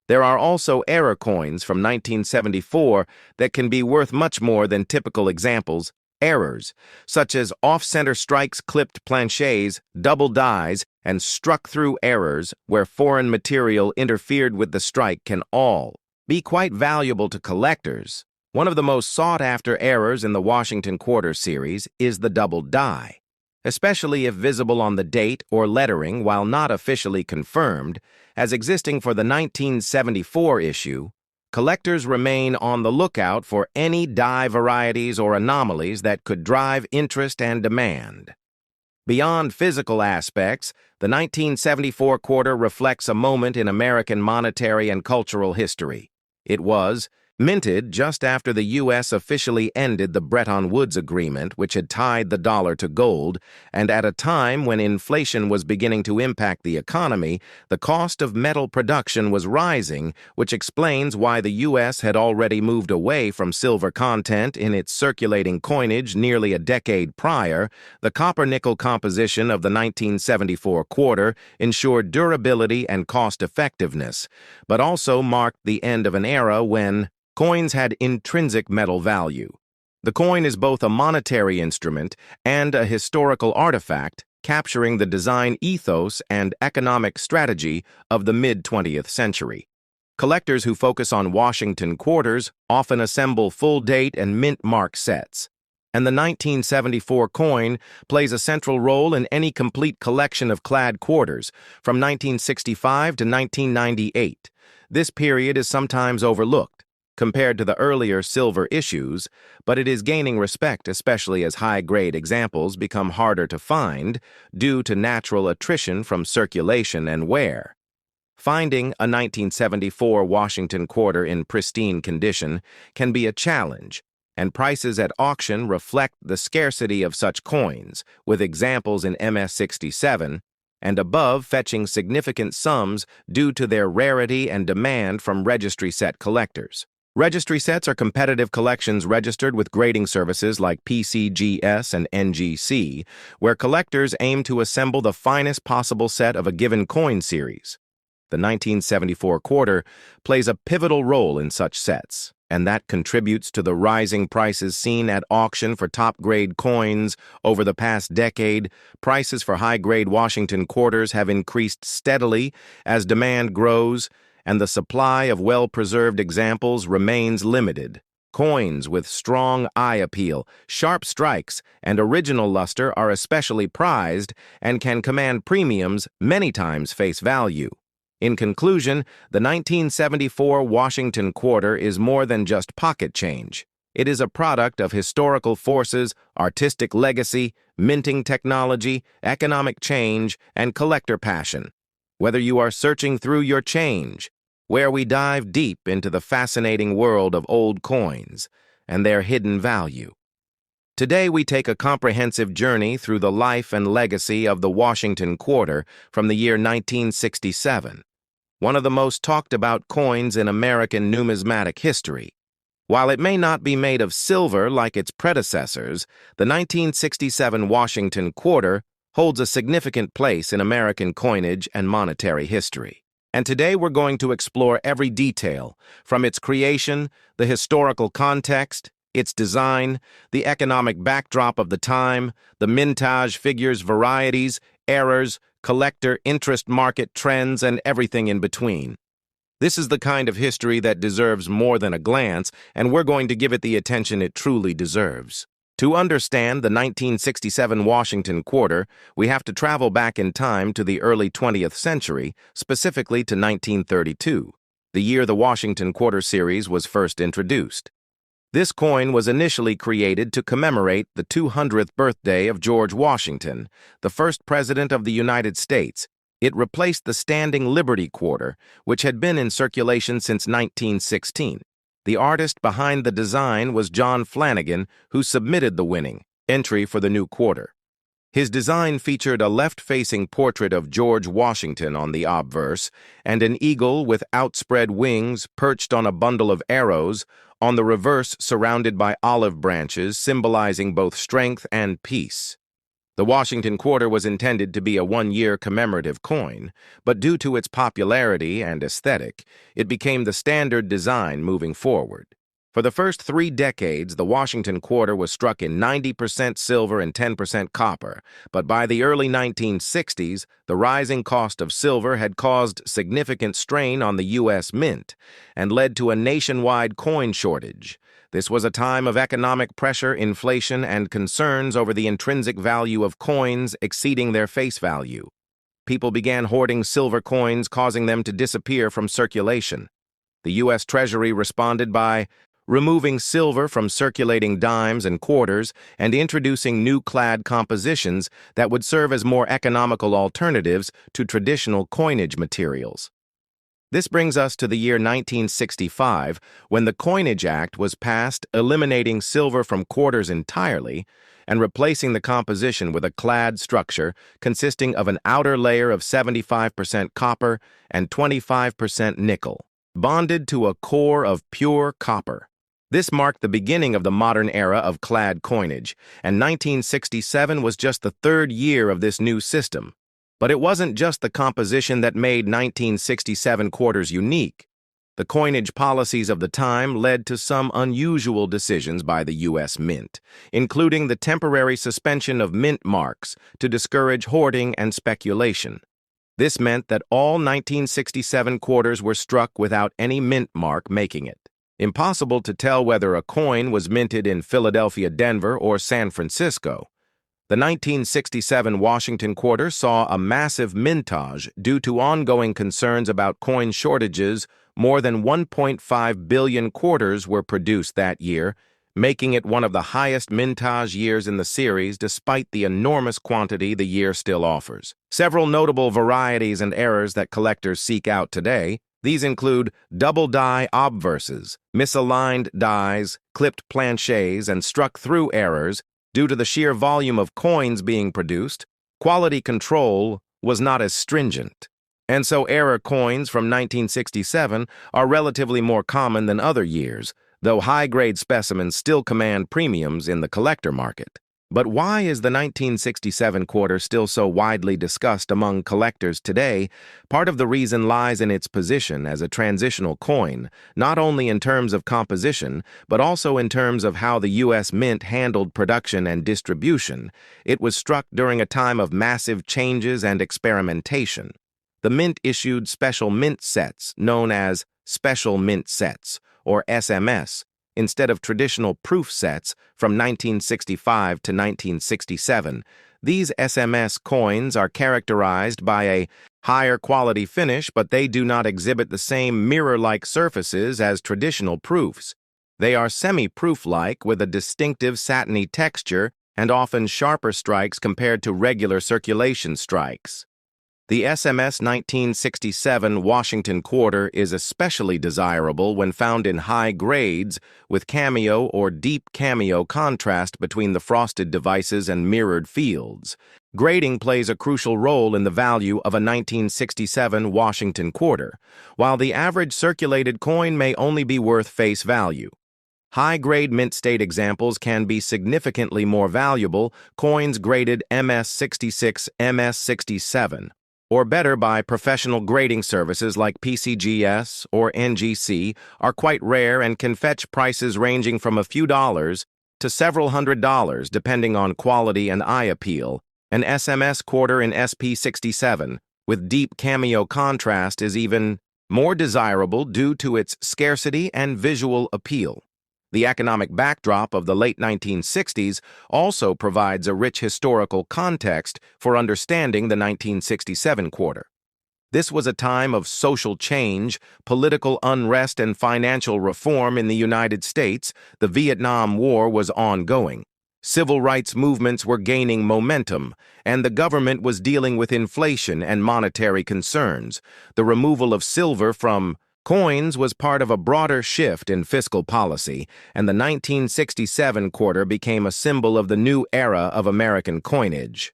There are also error coins from 1974 that can be worth much more than typical examples. Errors, such as off-center strikes, clipped planchets, double dies, and struck-through errors where foreign material interfered with the strike, can all be quite valuable to collectors. One of the most sought-after errors in the Washington Quarter series is the double die. Especially if visible on the date or lettering while not officially confirmed, as existing for the 1974 issue, collectors remain on the lookout for any die varieties or anomalies that could drive interest and demand. Beyond physical aspects, the 1974 quarter reflects a moment in American monetary and cultural history. It was minted just after the U.S. officially ended the Bretton Woods Agreement, which had tied the dollar to gold, and at a time when inflation was beginning to impact the economy, the cost of metal production was rising, which explains why the U.S. had already moved away from silver content in its circulating coinage nearly a decade prior. The copper-nickel composition of the 1974 quarter ensured durability and cost-effectiveness, but also marked the end of an era when coins had intrinsic metal value. The coin is both a monetary instrument and a historical artifact, capturing the design ethos and economic strategy of the mid-20th century. Collectors who focus on Washington quarters often assemble full date and mint mark sets, and the 1974 coin plays a central role in any complete collection of clad quarters from 1965 to 1998. This period is sometimes overlooked compared to the earlier silver issues, but it is gaining respect, especially as high-grade examples become harder to find due to natural attrition from circulation and wear. Finding a 1974 Washington quarter in pristine condition can be a challenge, and prices at auction reflect the scarcity of such coins, with examples in MS67 and above fetching significant sums due to their rarity and demand from registry set collectors. Registry sets are competitive collections registered with grading services like PCGS and NGC, where collectors aim to assemble the finest possible set of a given coin series. The 1974 quarter plays a pivotal role in such sets, and that contributes to the rising prices seen at auction for top-grade coins over the past decade. Prices for high-grade Washington quarters have increased steadily as demand grows, and the supply of well-preserved examples remains limited. Coins with strong eye appeal, sharp strikes, and original luster are especially prized and can command premiums many times face value. In conclusion, the 1974 Washington quarter is more than just pocket change. It is a product of historical forces, artistic legacy, minting technology, economic change, and collector passion. Whether you are searching through your change, where we dive deep into the fascinating world of old coins and their hidden value. Today we take a comprehensive journey through the life and legacy of the Washington quarter from the year 1967, one of the most talked about coins in American numismatic history. While it may not be made of silver like its predecessors, the 1967 Washington quarter holds a significant place in American coinage and monetary history. And today we're going to explore every detail, from its creation, the historical context, its design, the economic backdrop of the time, the mintage figures' varieties, errors, collector interest market trends, and everything in between. This is the kind of history that deserves more than a glance, and we're going to give it the attention it truly deserves. To understand the 1967 Washington quarter, we have to travel back in time to the early 20th century, specifically to 1932, the year the Washington quarter series was first introduced. This coin was initially created to commemorate the 200th birthday of George Washington, the first president of the United States. It replaced the standing Liberty quarter, which had been in circulation since 1916. The artist behind the design was John Flanagan, who submitted the winning entry for the new quarter. His design featured a left-facing portrait of George Washington on the obverse and an eagle with outspread wings perched on a bundle of arrows on the reverse, surrounded by olive branches symbolizing both strength and peace. The Washington quarter was intended to be a one-year commemorative coin, but due to its popularity and aesthetic, it became the standard design moving forward. For the first 3 decades, the Washington quarter was struck in 90% silver and 10% copper, but by the early 1960s, the rising cost of silver had caused significant strain on the U.S. Mint and led to a nationwide coin shortage. This was a time of economic pressure, inflation, and concerns over the intrinsic value of coins exceeding their face value. People began hoarding silver coins, causing them to disappear from circulation. The U.S. Treasury responded by removing silver from circulating dimes and quarters and introducing new clad compositions that would serve as more economical alternatives to traditional coinage materials. This brings us to the year 1965, when the Coinage Act was passed, eliminating silver from quarters entirely and replacing the composition with a clad structure consisting of an outer layer of 75% copper and 25% nickel, bonded to a core of pure copper. This marked the beginning of the modern era of clad coinage, and 1967 was just the 3rd year of this new system. But it wasn't just the composition that made 1967 quarters unique. The coinage policies of the time led to some unusual decisions by the U.S. Mint, including the temporary suspension of mint marks to discourage hoarding and speculation. This meant that all 1967 quarters were struck without any mint mark making it impossible to tell whether a coin was minted in Philadelphia, Denver, or San Francisco. The 1967 Washington quarter saw a massive mintage due to ongoing concerns about coin shortages. More than 1.5 billion quarters were produced that year, making it one of the highest mintage years in the series despite the enormous quantity the year still offers. Several notable varieties and errors that collectors seek out today. These include double die obverses, misaligned dies, clipped planchets, and struck-through errors. Due to the sheer volume of coins being produced, quality control was not as stringent. And so error coins from 1967 are relatively more common than other years, though high-grade specimens still command premiums in the collector market. But why is the 1967 quarter still so widely discussed among collectors today? Part of the reason lies in its position as a transitional coin, not only in terms of composition, but also in terms of how the U.S. Mint handled production and distribution. It was struck during a time of massive changes and experimentation. The mint issued special mint sets known as special mint sets, or SMS, instead of traditional proof sets from 1965 to 1967. These SMS coins are characterized by a higher quality finish, but they do not exhibit the same mirror-like surfaces as traditional proofs. They are semi-proof-like with a distinctive satiny texture and often sharper strikes compared to regular circulation strikes. The SMS 1967 Washington quarter is especially desirable when found in high grades with cameo or deep cameo contrast between the frosted devices and mirrored fields. Grading plays a crucial role in the value of a 1967 Washington quarter, while the average circulated coin may only be worth face value. High-grade mint state examples can be significantly more valuable. Coins graded MS66, MS67, or better by professional grading services like PCGS or NGC, are quite rare and can fetch prices ranging from a few dollars to several $100s depending on quality and eye appeal. An SMS quarter in SP67 with deep cameo contrast is even more desirable due to its scarcity and visual appeal. The economic backdrop of the late 1960s also provides a rich historical context for understanding the 1967 quarter. This was a time of social change, political unrest, and financial reform in the United States. The Vietnam War was ongoing. Civil rights movements were gaining momentum, and the government was dealing with inflation and monetary concerns. The removal of silver from coins was part of a broader shift in fiscal policy, and the 1967 quarter became a symbol of the new era of American coinage.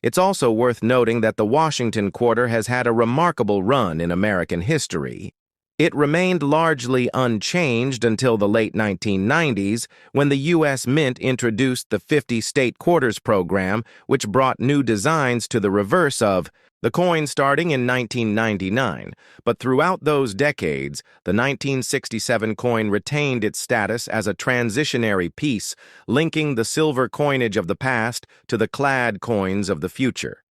It's also worth noting that the Washington quarter has had a remarkable run in American history. It remained largely unchanged until the late 1990s, when the U.S. Mint introduced the 50-state quarters program, which brought new designs to the reverse of the coin starting in 1999. But throughout those decades, the 1967 coin retained its status as a transitionary piece, linking the silver coinage of the past to the clad coins of the future.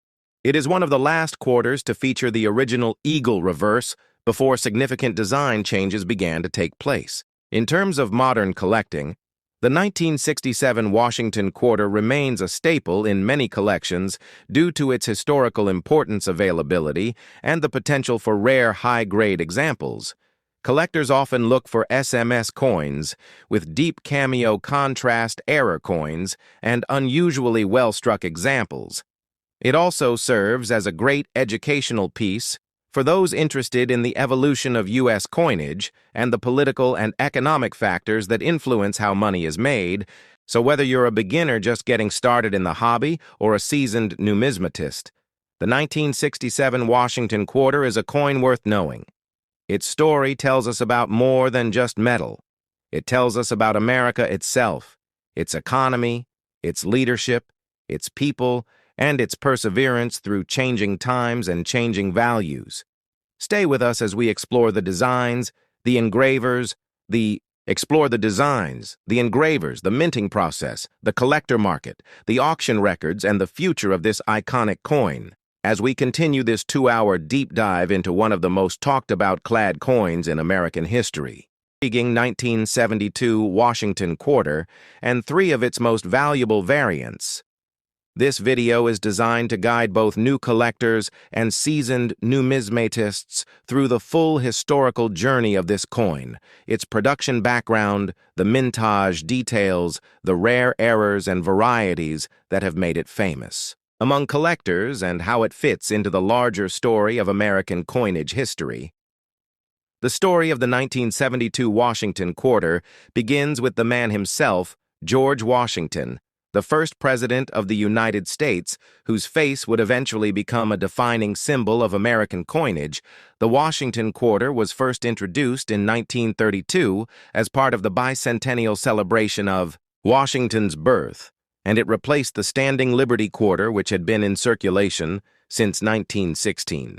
It is one of the last quarters to feature the original eagle reverse before significant design changes began to take place. In terms of modern collecting, the 1967 Washington quarter remains a staple in many collections due to its historical importance, availability, and the potential for rare high-grade examples. Collectors often look for SMS coins with deep cameo contrast error coins and unusually well-struck examples. It also serves as a great educational piece for those interested in the evolution of U.S. coinage and the political and economic factors that influence how money is made. So whether you're a beginner just getting started in the hobby or a seasoned numismatist, the 1967 Washington quarter is a coin worth knowing. Its story tells us about more than just metal. It tells us about America itself, its economy, its leadership, its people, and its perseverance through changing times and changing values. Stay with us as we explore the designs, the engravers, the minting process, the collector market, the auction records, and the future of this iconic coin, as we continue this 2-hour deep dive into one of the most talked-about clad coins in American history. Intriguing 1972 Washington quarter and 3 of its most valuable variants. This video is designed to guide both new collectors and seasoned numismatists through the full historical journey of this coin, its production background, the mintage details, the rare errors and varieties that have made it famous among collectors, and how it fits into the larger story of American coinage history. The story of the 1972 Washington quarter begins with the man himself, George Washington, the first president of the United States, whose face would eventually become a defining symbol of American coinage. The Washington quarter was first introduced in 1932 as part of the bicentennial celebration of Washington's birth, and it replaced the standing Liberty quarter, which had been in circulation since 1916.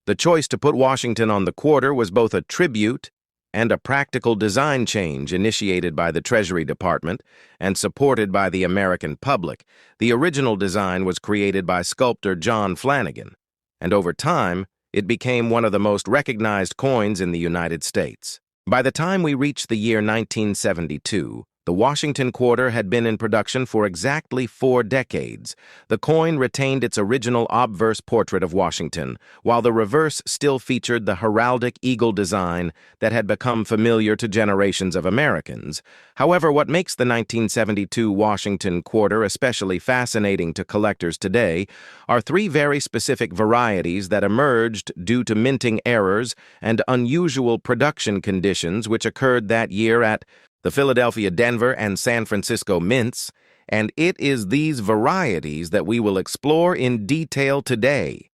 The choice to put Washington on the quarter was both a tribute and a practical design change initiated by the Treasury Department and supported by the American public. The original design was created by sculptor John Flanagan, and over time, It became one of the most recognized coins in the United States. By the time we reached the year 1972, the Washington quarter had been in production for exactly 4 decades. The coin retained its original obverse portrait of Washington, while the reverse still featured the heraldic eagle design that had become familiar to generations of Americans. However, what makes the 1972 Washington quarter especially fascinating to collectors today are 3 very specific varieties that emerged due to minting errors and unusual production conditions which occurred that year at the Philadelphia, Denver, and San Francisco mints, and it is these varieties that we will explore in detail today.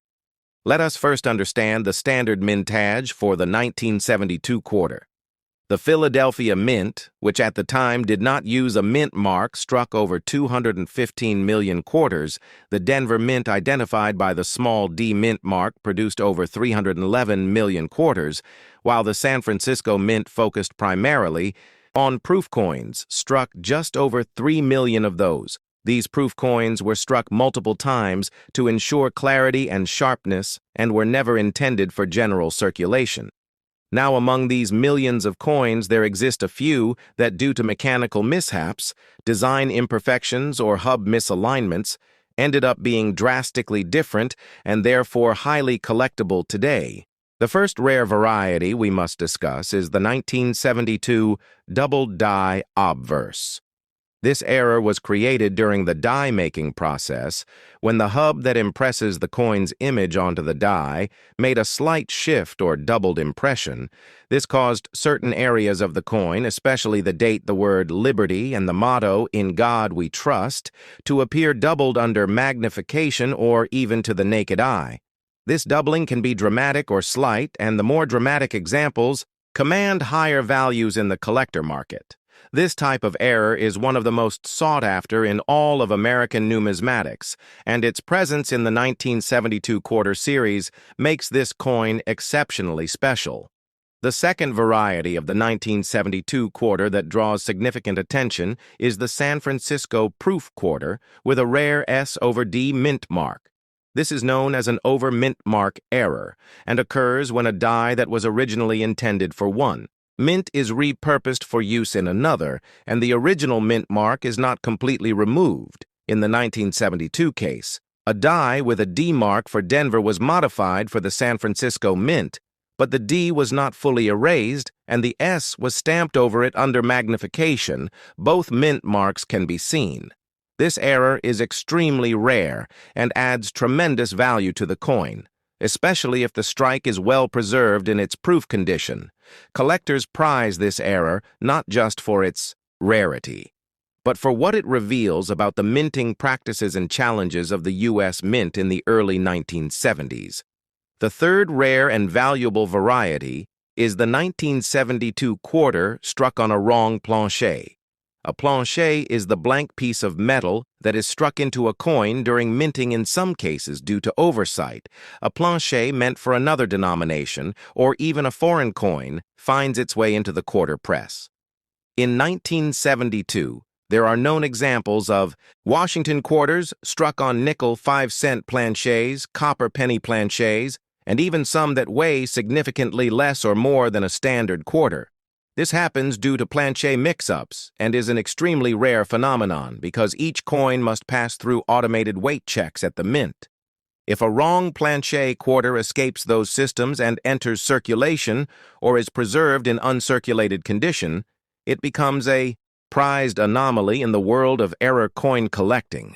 Let us first understand the standard mintage for the 1972 quarter. The Philadelphia Mint, which at the time did not use a mint mark, struck over 215 million quarters. The Denver Mint, identified by the small d mint mark, produced over 311 million quarters, while the San Francisco Mint focused primarily on proof coins, struck just over 3 million of those. These proof coins were struck multiple times to ensure clarity and sharpness and were never intended for general circulation. Now, among these millions of coins, there exist a few that, due to mechanical mishaps, design imperfections, or hub misalignments, ended up being drastically different and therefore highly collectible today. The first rare variety we must discuss is the 1972 double die obverse. This error was created during the die-making process when the hub that impresses the coin's image onto the die made a slight shift or doubled impression. This caused certain areas of the coin, especially the date, the word liberty, and the motto, "In God We Trust," to appear doubled under magnification or even to the naked eye. This doubling can be dramatic or slight, and the more dramatic examples command higher values in the collector market. This type of error is one of the most sought after in all of American numismatics, and its presence in the 1972 quarter series makes this coin exceptionally special. The second variety of the 1972 quarter that draws significant attention is the San Francisco proof quarter with a rare S/D mint mark. This is known as an over-mint mark error and occurs when a die that was originally intended for one mint is repurposed for use in another, and the original mint mark is not completely removed. In the 1972 case, a die with a D mark for Denver was modified for the San Francisco Mint, but the D was not fully erased and the S was stamped over it under magnification. Both mint marks can be seen. This error is extremely rare and adds tremendous value to the coin, especially if the strike is well preserved in its proof condition. Collectors prize this error not just for its rarity, but for what it reveals about the minting practices and challenges of the U.S. Mint in the early 1970s. The third rare and valuable variety is the 1972 quarter struck on a wrong planchet. A planchet is the blank piece of metal that is struck into a coin during minting in some cases due to oversight. A planchet meant for another denomination, or even a foreign coin, finds its way into the quarter press. In 1972, there are known examples of Washington quarters struck on nickel 5-cent planchets, copper penny planchets, and even some that weigh significantly less or more than a standard quarter. This happens due to planchet mix-ups and is an extremely rare phenomenon because each coin must pass through automated weight checks at the mint. If a wrong planchet quarter escapes those systems and enters circulation or is preserved in uncirculated condition, it becomes a prized anomaly in the world of error coin collecting.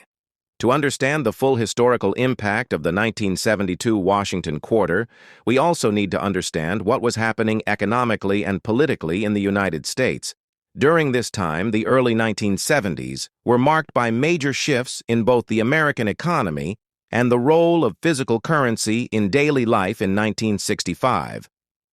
To understand the full historical impact of the 1972 Washington quarter, we also need to understand what was happening economically and politically in the United States. During this time, the early 1970s were marked by major shifts in both the American economy and the role of physical currency in daily life in 1965.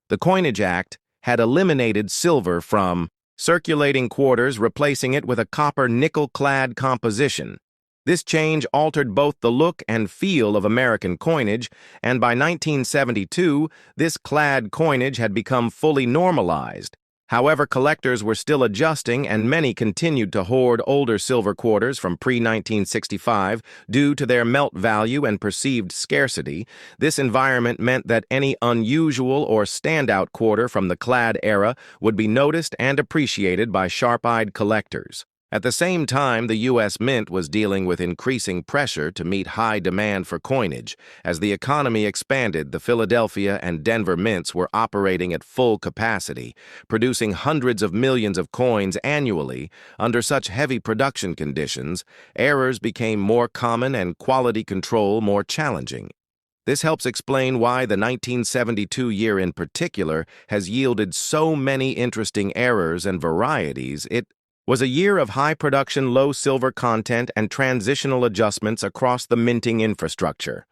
The Coinage Act had eliminated silver from circulating quarters, replacing it with a copper nickel-clad composition. This change altered both the look and feel of American coinage, and by 1972, this clad coinage had become fully normalized. However, collectors were still adjusting and many continued to hoard older silver quarters from pre-1965 due to their melt value and perceived scarcity. This environment meant that any unusual or standout quarter from the clad era would be noticed and appreciated by sharp-eyed collectors. At the same time, the U.S. Mint was dealing with increasing pressure to meet high demand for coinage. As the economy expanded, the Philadelphia and Denver mints were operating at full capacity, producing hundreds of millions of coins annually. Under such heavy production conditions, errors became more common and quality control more challenging. This helps explain why the 1972 year in particular has yielded so many interesting errors and varieties. It was a year of high production, low silver content, and transitional adjustments across the minting infrastructure.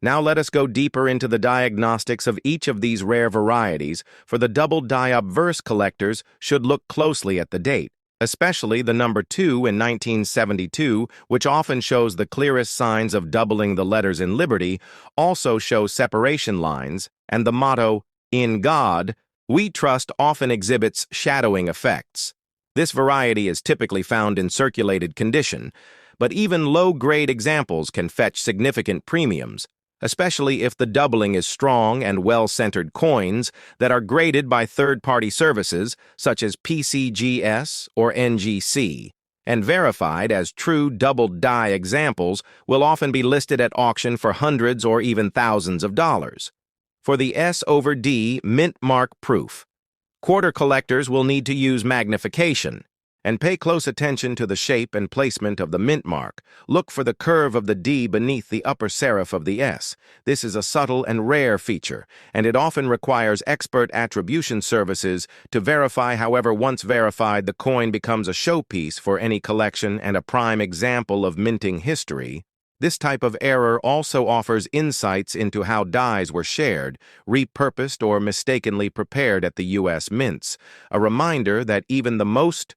Now let us go deeper into the diagnostics of each of these rare varieties, for the double die-obverse collectors should look closely at the date, especially the number 2 in 1972, which often shows the clearest signs of doubling the letters in Liberty, also shows separation lines, and the motto, "In God We Trust," often exhibits shadowing effects. This variety is typically found in circulated condition, but even low-grade examples can fetch significant premiums, especially if the doubling is strong and well-centered coins that are graded by third-party services such as PCGS or NGC, and verified as true doubled die examples will often be listed at auction for hundreds or even thousands of dollars. For the S/D mint mark proof, quarter collectors will need to use magnification and pay close attention to the shape and placement of the mint mark. Look for the curve of the D beneath the upper serif of the S. This is a subtle and rare feature, and it often requires expert attribution services to verify. However, once verified, the coin becomes a showpiece for any collection and a prime example of minting history. This type of error also offers insights into how dies were shared, repurposed, or mistakenly prepared at the U.S. mints. A reminder that even the most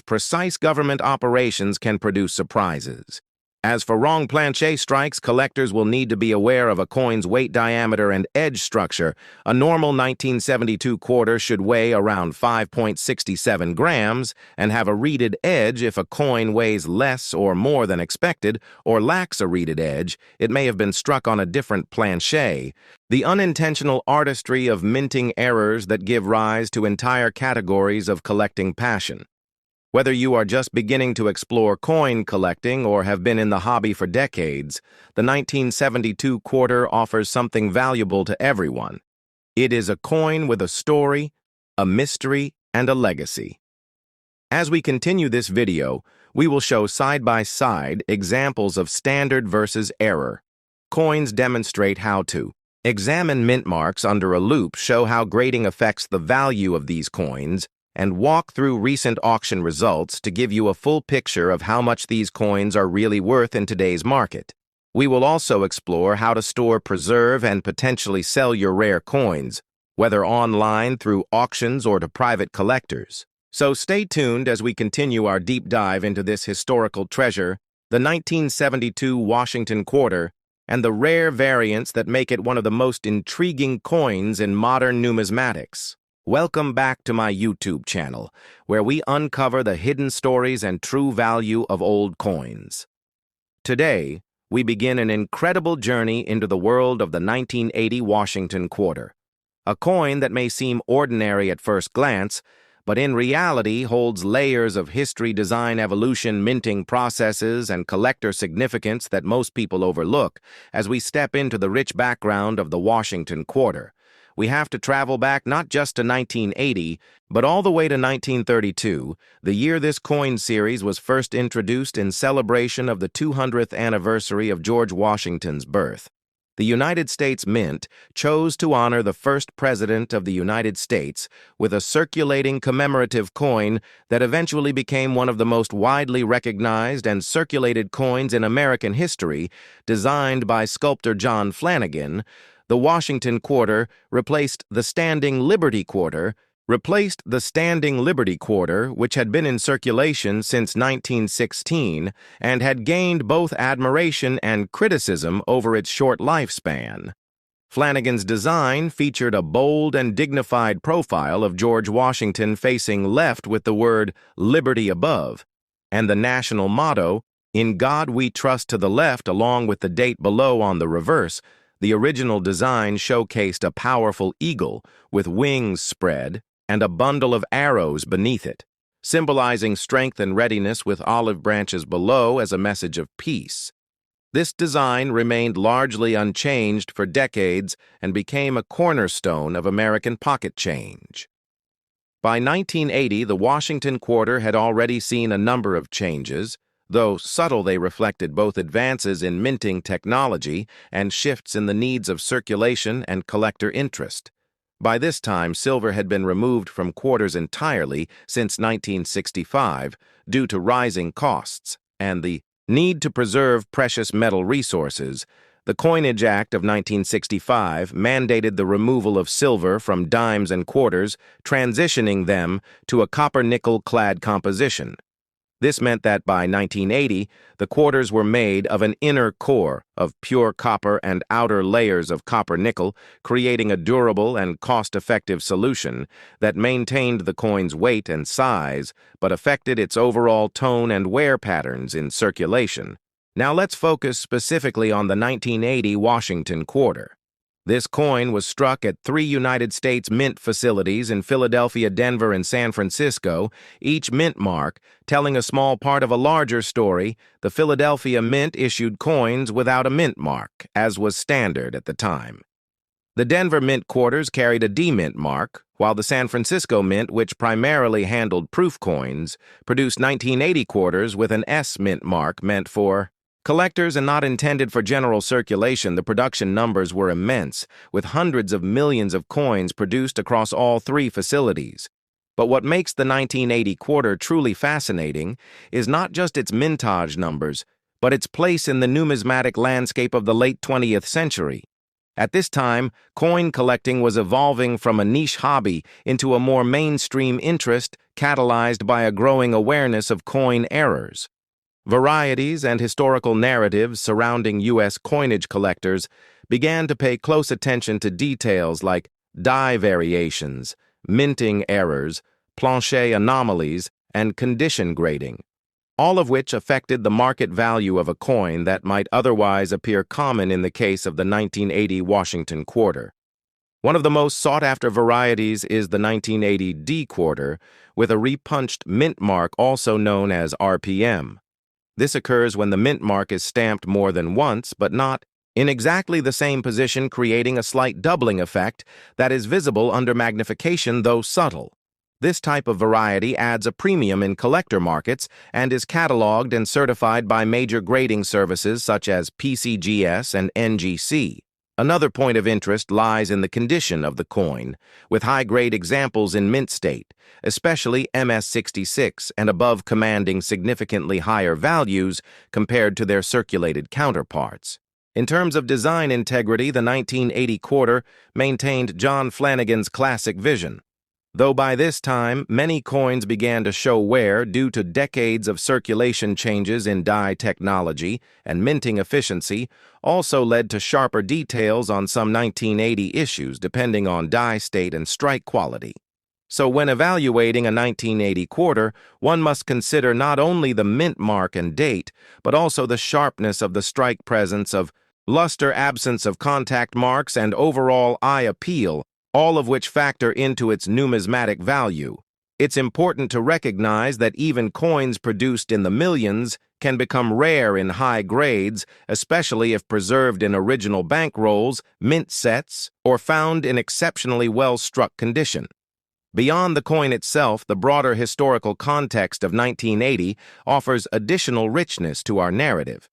precise government operations can produce surprises. As for wrong planche strikes, collectors will need to be aware of a coin's weight, diameter, and edge structure. A normal 1972 quarter should weigh around 5.67 grams and have a reeded edge. If a coin weighs less or more than expected or lacks a reeded edge, it may have been struck on a different planche. The unintentional artistry of minting errors that give rise to entire categories of collecting passion. Whether you are just beginning to explore coin collecting or have been in the hobby for decades, the 1972 quarter offers something valuable to everyone. It is a coin with a story, a mystery, and a legacy. As we continue this video, we will show side-by-side examples of standard versus error. Coins demonstrate how to examine mint marks under a loupe, show how grading affects the value of these coins, and walk through recent auction results to give you a full picture of how much these coins are really worth in today's market. We will also explore how to store, preserve, and potentially sell your rare coins, whether online through auctions or to private collectors. So stay tuned as we continue our deep dive into this historical treasure, the 1972 Washington quarter, and the rare variants that make it one of the most intriguing coins in modern numismatics. Welcome back to my YouTube channel, where we uncover the hidden stories and true value of old coins. Today, we begin an incredible journey into the world of the 1980 Washington quarter, a coin that may seem ordinary at first glance, but in reality holds layers of history, design, evolution, minting processes, and collector significance that most people overlook. As we step into the rich background of the Washington quarter, we have to travel back not just to 1980, but all the way to 1932, the year this coin series was first introduced in celebration of the 200th anniversary of George Washington's birth. The United States Mint chose to honor the first president of the United States with a circulating commemorative coin that eventually became one of the most widely recognized and circulated coins in American history. Designed by sculptor John Flanagan, the Washington quarter replaced the Standing Liberty quarter, which had been in circulation since 1916 and had gained both admiration and criticism over its short lifespan. Flanagan's design featured a bold and dignified profile of George Washington facing left with the word "Liberty" above, and the national motto, "In God We Trust" to the left, along with the date below on the reverse. The original design showcased a powerful eagle with wings spread and a bundle of arrows beneath it, symbolizing strength and readiness, with olive branches below as a message of peace. This design remained largely unchanged for decades and became a cornerstone of American pocket change. By 1980, the Washington quarter had already seen a number of changes. Though subtle, they reflected both advances in minting technology and shifts in the needs of circulation and collector interest. By this time, silver had been removed from quarters entirely since 1965 due to rising costs and the need to preserve precious metal resources. The Coinage Act of 1965 mandated the removal of silver from dimes and quarters, transitioning them to a copper-nickel-clad composition. This meant that by 1980, the quarters were made of an inner core of pure copper and outer layers of copper-nickel, creating a durable and cost-effective solution that maintained the coin's weight and size, but affected its overall tone and wear patterns in circulation. Now let's focus specifically on the 1980 Washington quarter. This coin was struck at 3 United States mint facilities in Philadelphia, Denver, and San Francisco, each mint mark telling a small part of a larger story. The Philadelphia Mint issued coins without a mint mark, as was standard at the time. The Denver Mint quarters carried a D-mint mark, while the San Francisco Mint, which primarily handled proof coins, produced 1980 quarters with an S-mint mark meant for collectors and not intended for general circulation. The production numbers were immense, with hundreds of millions of coins produced across all 3 facilities. But what makes the 1980 quarter truly fascinating is not just its mintage numbers, but its place in the numismatic landscape of the late 20th century. At this time, coin collecting was evolving from a niche hobby into a more mainstream interest, catalyzed by a growing awareness of coin errors. Varieties and historical narratives surrounding U.S. coinage collectors began to pay close attention to details like die variations, minting errors, plancher anomalies, and condition grading, all of which affected the market value of a coin that might otherwise appear common in the case of the 1980 Washington quarter. One of the most sought-after varieties is the 1980 D quarter, with a repunched mint mark also known as RPM. This occurs when the mint mark is stamped more than once, but not in exactly the same position, creating a slight doubling effect that is visible under magnification, though subtle. This type of variety adds a premium in collector markets and is cataloged and certified by major grading services such as PCGS and NGC. Another point of interest lies in the condition of the coin, with high-grade examples in mint state, especially MS-66 and above, commanding significantly higher values compared to their circulated counterparts. In terms of design integrity, the 1980 quarter maintained John Flanagan's classic vision. Though by this time, many coins began to show wear due to decades of circulation changes in die technology, and minting efficiency also led to sharper details on some 1980 issues depending on die state and strike quality. So when evaluating a 1980 quarter, one must consider not only the mint mark and date, but also the sharpness of the strike, presence of luster, absence of contact marks, and overall eye appeal, all of which factor into its numismatic value. It's important to recognize that even coins produced in the millions can become rare in high grades, especially if preserved in original bankrolls, mint sets, or found in exceptionally well-struck condition. Beyond the coin itself, the broader historical context of 1980 offers additional richness to our narrative.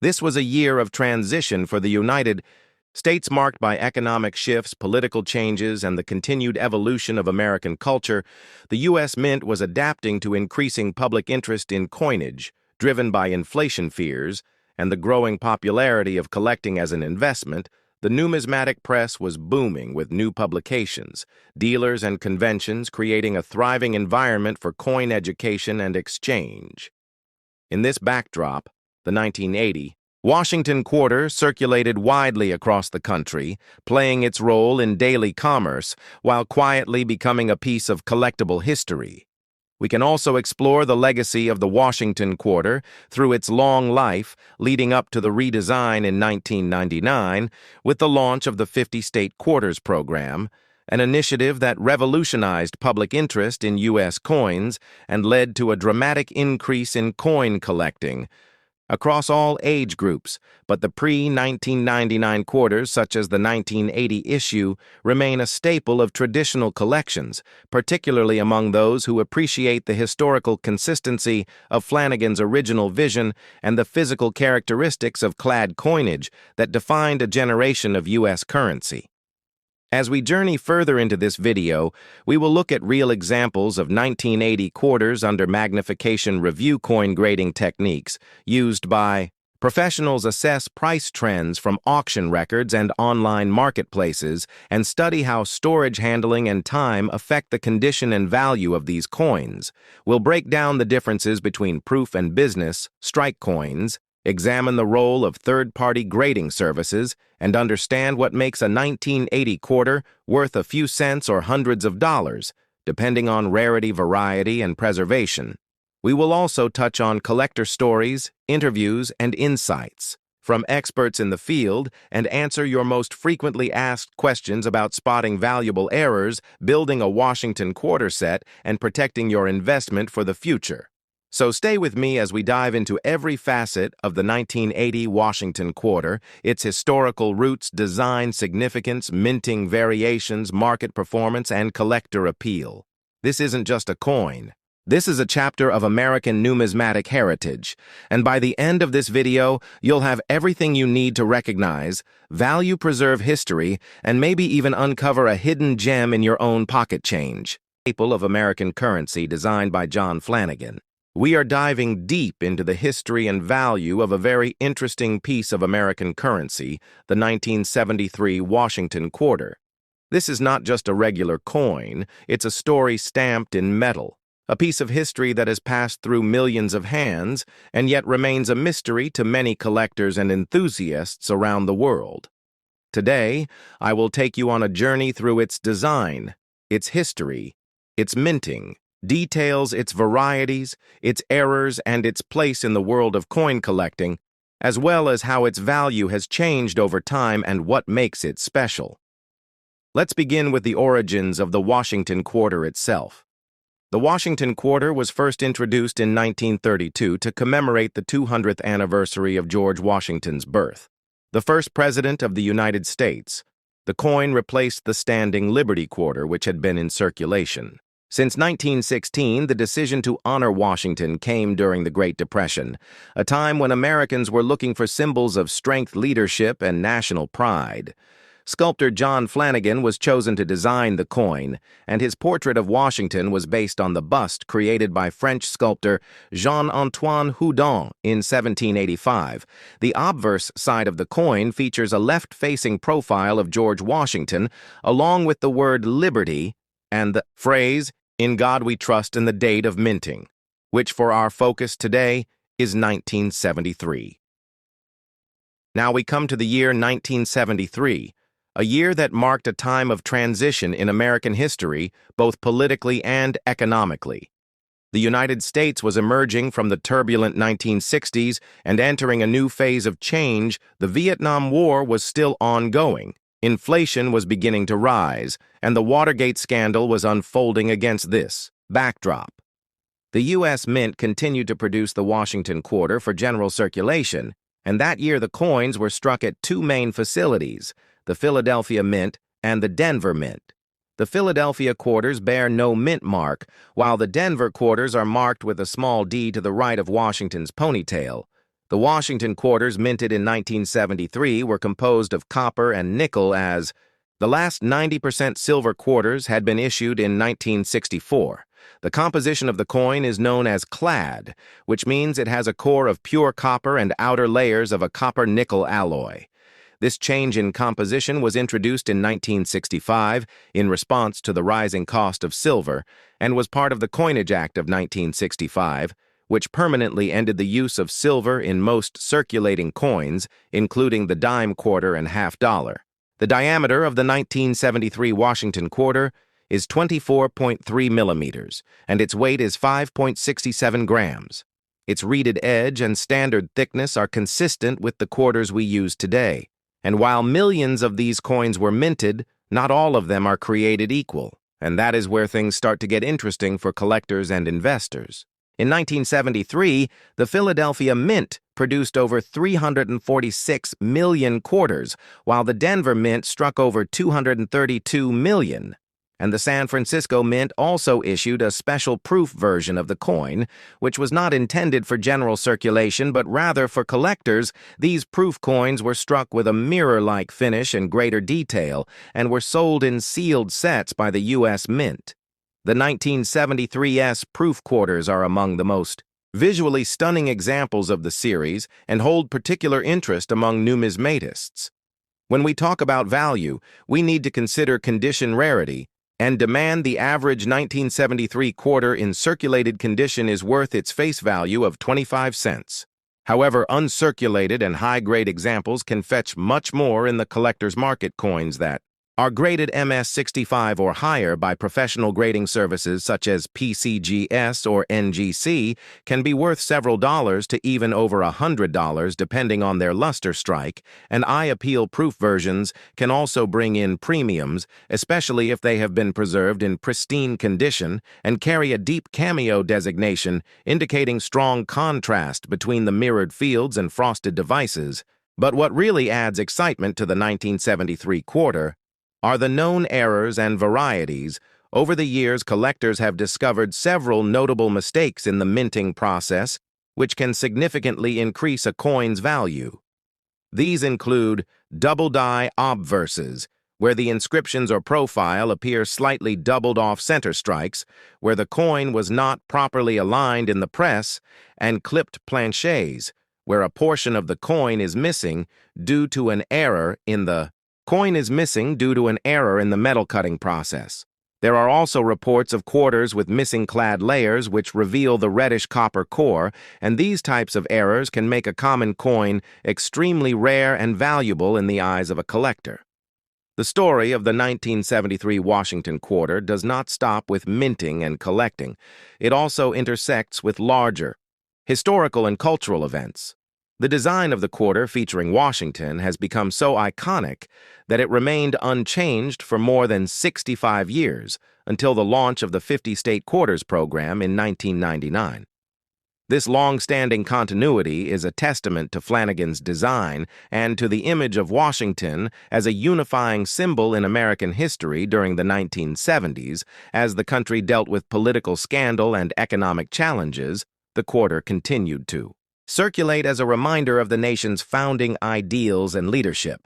This was a year of transition for the United States, marked by economic shifts, political changes, and the continued evolution of American culture. The U.S. Mint was adapting to increasing public interest in coinage, driven by inflation fears and the growing popularity of collecting as an investment. The numismatic press was booming with new publications, dealers, and conventions, creating a thriving environment for coin education and exchange. In this backdrop, the 1980 Washington quarter circulated widely across the country, playing its role in daily commerce while quietly becoming a piece of collectible history. We can also explore the legacy of the Washington quarter through its long life, leading up to the redesign in 1999 with the launch of the 50-state quarters program, an initiative that revolutionized public interest in U.S. coins and led to a dramatic increase in coin collecting across all age groups, but the pre-1999 quarters, such as the 1980 issue, remain a staple of traditional collections, particularly among those who appreciate the historical consistency of Flanagan's original vision and the physical characteristics of clad coinage that defined a generation of U.S. currency. As we journey further into this video, we will look at real examples of 1980 quarters under magnification review coin grading techniques used by professionals. Assess price trends from auction records and online marketplaces and study how storage, handling, and time affect the condition and value of these coins. We'll break down the differences between proof and business, strike coins, examine the role of third-party grading services, and understand what makes a 1980 quarter worth a few cents or hundreds of dollars, depending on rarity, variety, and preservation. We will also touch on collector stories, interviews, and insights from experts in the field and answer your most frequently asked questions about spotting valuable errors, building a Washington quarter set, and protecting your investment for the future. So stay with me as we dive into every facet of the 1980 Washington quarter, its historical roots, design significance, minting variations, market performance, and collector appeal. This isn't just a coin. This is a chapter of American numismatic heritage, and by the end of this video, you'll have everything you need to recognize, value, preserve history, and maybe even uncover a hidden gem in your own pocket change. Staple of American currency designed by John Flanagan. We are diving deep into the history and value of a very interesting piece of American currency, the 1973 Washington quarter. This is not just a regular coin, it's a story stamped in metal, a piece of history that has passed through millions of hands and yet remains a mystery to many collectors and enthusiasts around the world. Today, I will take you on a journey through its design, its history, its minting, details its varieties, its errors, and its place in the world of coin collecting, as well as how its value has changed over time and what makes it special. Let's begin with the origins of the Washington quarter itself. The Washington quarter was first introduced in 1932 to commemorate the 200th anniversary of George Washington's birth, the first president of the United States. The coin replaced the standing Liberty quarter, which had been in circulation. Since 1916, the decision to honor Washington came during the Great Depression, a time when Americans were looking for symbols of strength, leadership, and national pride. Sculptor John Flanagan was chosen to design the coin, and his portrait of Washington was based on the bust created by French sculptor Jean-Antoine Houdon in 1785. The obverse side of the coin features a left-facing profile of George Washington, along with the word liberty and the phrase, "In God we trust," and the date of minting, which for our focus today is 1973. Now we come to the year 1973, a year that marked a time of transition in American history, both politically and economically. The United States was emerging from the turbulent 1960s and entering a new phase of change. The Vietnam War was still ongoing. Inflation was beginning to rise, and the Watergate scandal was unfolding against this backdrop. The U.S. Mint continued to produce the Washington quarter for general circulation, and that year the coins were struck at two main facilities, the Philadelphia Mint and the Denver Mint. The Philadelphia quarters bear no mint mark, while the Denver quarters are marked with a small D to the right of Washington's ponytail. The Washington quarters minted in 1973 were composed of copper and nickel, as the last 90% silver quarters had been issued in 1964. The composition of the coin is known as clad, which means it has a core of pure copper and outer layers of a copper-nickel alloy. This change in composition was introduced in 1965 in response to the rising cost of silver and was part of the Coinage Act of 1965, which permanently ended the use of silver in most circulating coins, including the dime quarter and half dollar. The diameter of the 1973 Washington quarter is 24.3 millimeters, and its weight is 5.67 grams. Its reeded edge and standard thickness are consistent with the quarters we use today. And while millions of these coins were minted, not all of them are created equal, and that is where things start to get interesting for collectors and investors. In 1973, the Philadelphia Mint produced over 346 million quarters, while the Denver Mint struck over 232 million. And the San Francisco Mint also issued a special proof version of the coin, which was not intended for general circulation but rather for collectors. These proof coins were struck with a mirror-like finish and greater detail, and were sold in sealed sets by the U.S. Mint. The 1973's proof quarters are among the most visually stunning examples of the series and hold particular interest among numismatists. When we talk about value, we need to consider condition rarity and demand the average 1973 quarter in circulated condition is worth its face value of 25 cents. However, uncirculated and high-grade examples can fetch much more in the collector's market. Coins that are graded MS-65 or higher by professional grading services such as PCGS or NGC can be worth several dollars to even over $100 depending on their luster strike, and eye-appeal proof versions can also bring in premiums, especially if they have been preserved in pristine condition and carry a deep cameo designation indicating strong contrast between the mirrored fields and frosted devices. But what really adds excitement to the 1973 quarter are the known errors and varieties. Over the years, collectors have discovered several notable mistakes in the minting process, which can significantly increase a coin's value. These include double-die obverses, where the inscriptions or profile appear slightly doubled off center strikes, where the coin was not properly aligned in the press, and clipped planchets, where a portion of the coin is missing due to an error in the metal cutting process. There are also reports of quarters with missing clad layers which reveal the reddish copper core, and these types of errors can make a common coin extremely rare and valuable in the eyes of a collector. The story of the 1973 Washington quarter does not stop with minting and collecting. It also intersects with larger historical and cultural events. The design of the quarter featuring Washington has become so iconic that it remained unchanged for more than 65 years until the launch of the 50-state quarters program in 1999. This long-standing continuity is a testament to Flanagan's design and to the image of Washington as a unifying symbol in American history during the 1970s. As the country dealt with political scandal and economic challenges, the quarter continued to circulate as a reminder of the nation's founding ideals and leadership.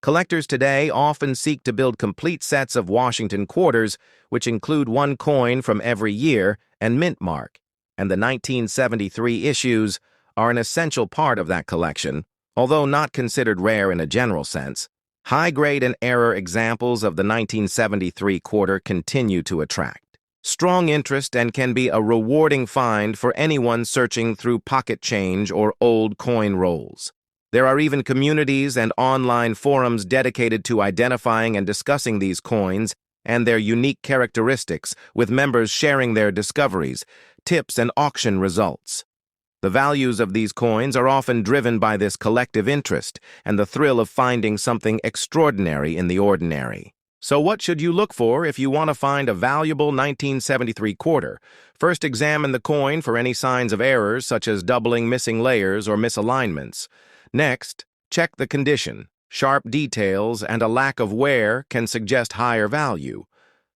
Collectors today often seek to build complete sets of Washington quarters, which include one coin from every year and mint mark, and the 1973 issues are an essential part of that collection, although not considered rare in a general sense. High-grade and error examples of the 1973 quarter continue to attract strong interest and can be a rewarding find for anyone searching through pocket change or old coin rolls. There are even communities and online forums dedicated to identifying and discussing these coins and their unique characteristics, with members sharing their discoveries, tips, and auction results. The values of these coins are often driven by this collective interest and the thrill of finding something extraordinary in the ordinary. So what should you look for if you want to find a valuable 1973 quarter? First, examine the coin for any signs of errors such as doubling, missing layers, or misalignments. Next, check the condition. Sharp details and a lack of wear can suggest higher value.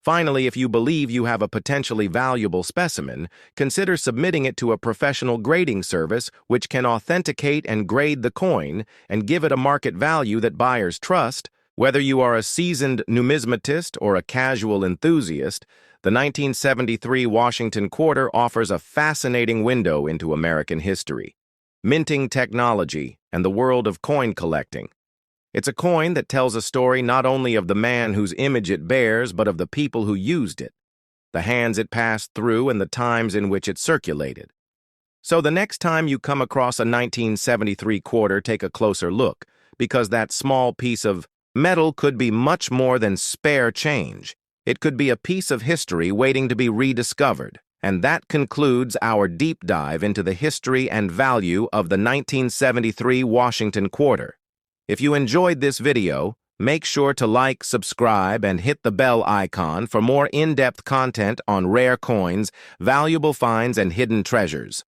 Finally, if you believe you have a potentially valuable specimen, consider submitting it to a professional grading service which can authenticate and grade the coin and give it a market value that buyers trust. Whether you are a seasoned numismatist or a casual enthusiast, the 1973 Washington quarter offers a fascinating window into American history, minting technology, and the world of coin collecting. It's a coin that tells a story not only of the man whose image it bears, but of the people who used it, the hands it passed through, and the times in which it circulated. So the next time you come across a 1973 quarter, take a closer look, because that small piece of metal could be much more than spare change. It could be a piece of history waiting to be rediscovered. And that concludes our deep dive into the history and value of the 1973 Washington quarter. If you enjoyed this video, make sure to like, subscribe, and hit the bell icon for more in-depth content on rare coins, valuable finds, and hidden treasures.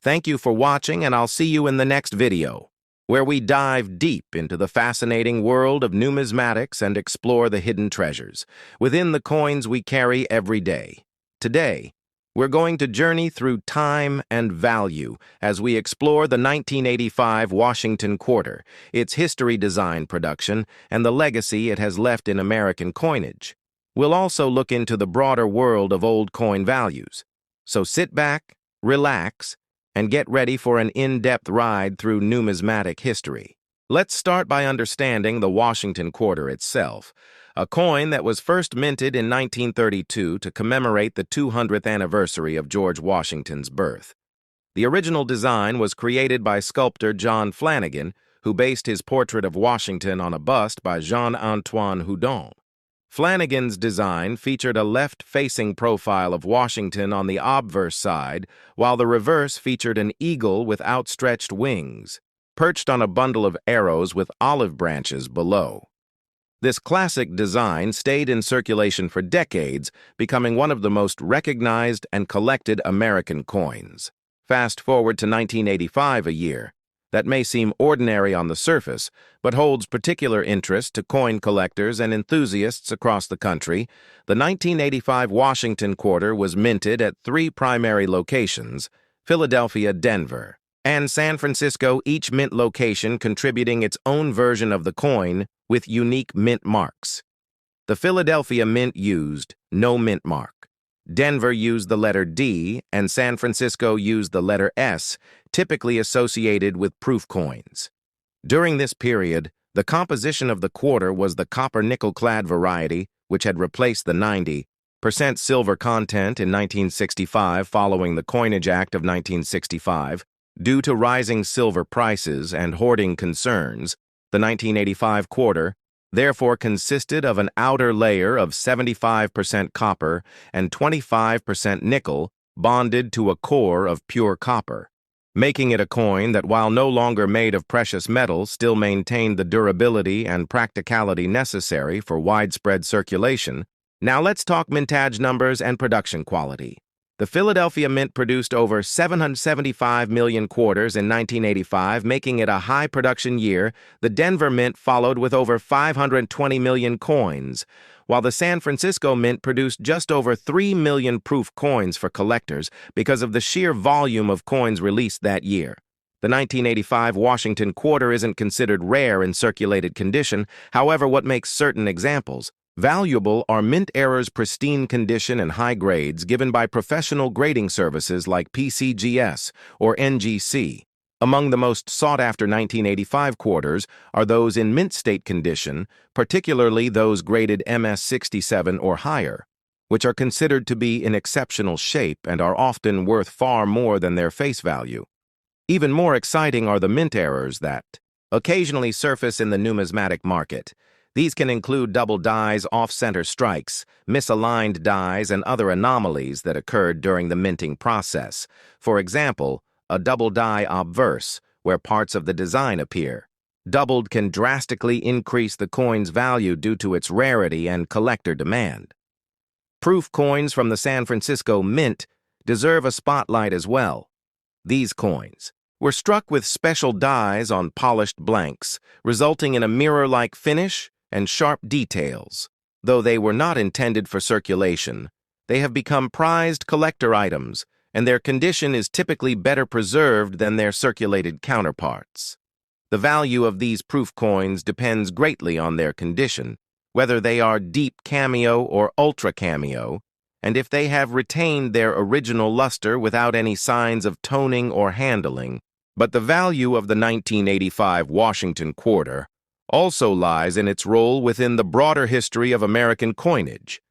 Thank you for watching, and I'll see you in the next video, where we dive deep into the fascinating world of numismatics and explore the hidden treasures within the coins we carry every day. Today, we're going to journey through time and value as we explore the 1985 Washington quarter, its history, design, production, and the legacy it has left in American coinage. We'll also look into the broader world of old coin values. So sit back, relax, and get ready for an in-depth ride through numismatic history. Let's start by understanding the Washington quarter itself, a coin that was first minted in 1932 to commemorate the 200th anniversary of George Washington's birth. The original design was created by sculptor John Flanagan, who based his portrait of Washington on a bust by Jean-Antoine Houdon. Flanagan's design featured a left-facing profile of Washington on the obverse side, while the reverse featured an eagle with outstretched wings, perched on a bundle of arrows with olive branches below. This classic design stayed in circulation for decades, becoming one of the most recognized and collected American coins. Fast forward to 1985, a year that may seem ordinary on the surface, but holds particular interest to coin collectors and enthusiasts across the country. The 1985 Washington quarter was minted at 3 primary locations: Philadelphia, Denver, and San Francisco, each mint location contributing its own version of the coin with unique mint marks. The Philadelphia mint used no mint mark. Denver used the letter D, and San Francisco used the letter S, typically associated with proof coins. During this period, the composition of the quarter was the copper-nickel-clad variety, which had replaced the 90% silver content in 1965 following the Coinage Act of 1965. Due to rising silver prices and hoarding concerns, the 1985 quarter therefore consisted of an outer layer of 75% copper and 25% nickel bonded to a core of pure copper, making it a coin that, while no longer made of precious metal, still maintained the durability and practicality necessary for widespread circulation. Now let's talk mintage numbers and production quality. The Philadelphia Mint produced over 775 million quarters in 1985, making it a high production year. The Denver Mint followed with over 520 million coins, while the San Francisco Mint produced just over 3 million proof coins for collectors because of the sheer volume of coins released that year. The 1985 Washington quarter isn't considered rare in circulated condition. However, what makes certain examples valuable are mint errors, pristine condition, and high grades given by professional grading services like PCGS or NGC. Among the most sought-after 1985 quarters are those in mint state condition, particularly those graded MS67 or higher, which are considered to be in exceptional shape and are often worth far more than their face value. Even more exciting are the mint errors that occasionally surface in the numismatic market. These can include double dies, off-center strikes, misaligned dies, and other anomalies that occurred during the minting process. For example, a double die obverse, where parts of the design appear. Doubled can drastically increase the coin's value due to its rarity and collector demand. Proof coins from the San Francisco Mint deserve a spotlight as well. These coins were struck with special dies on polished blanks, resulting in a mirror-like finish and sharp details. Though they were not intended for circulation, they have become prized collector items, and their condition is typically better preserved than their circulated counterparts. The value of these proof coins depends greatly on their condition, whether they are deep cameo or ultra cameo, and if they have retained their original luster without any signs of toning or handling. But the value of the 1985 Washington quarter also lies in its role within the broader history of American coinage.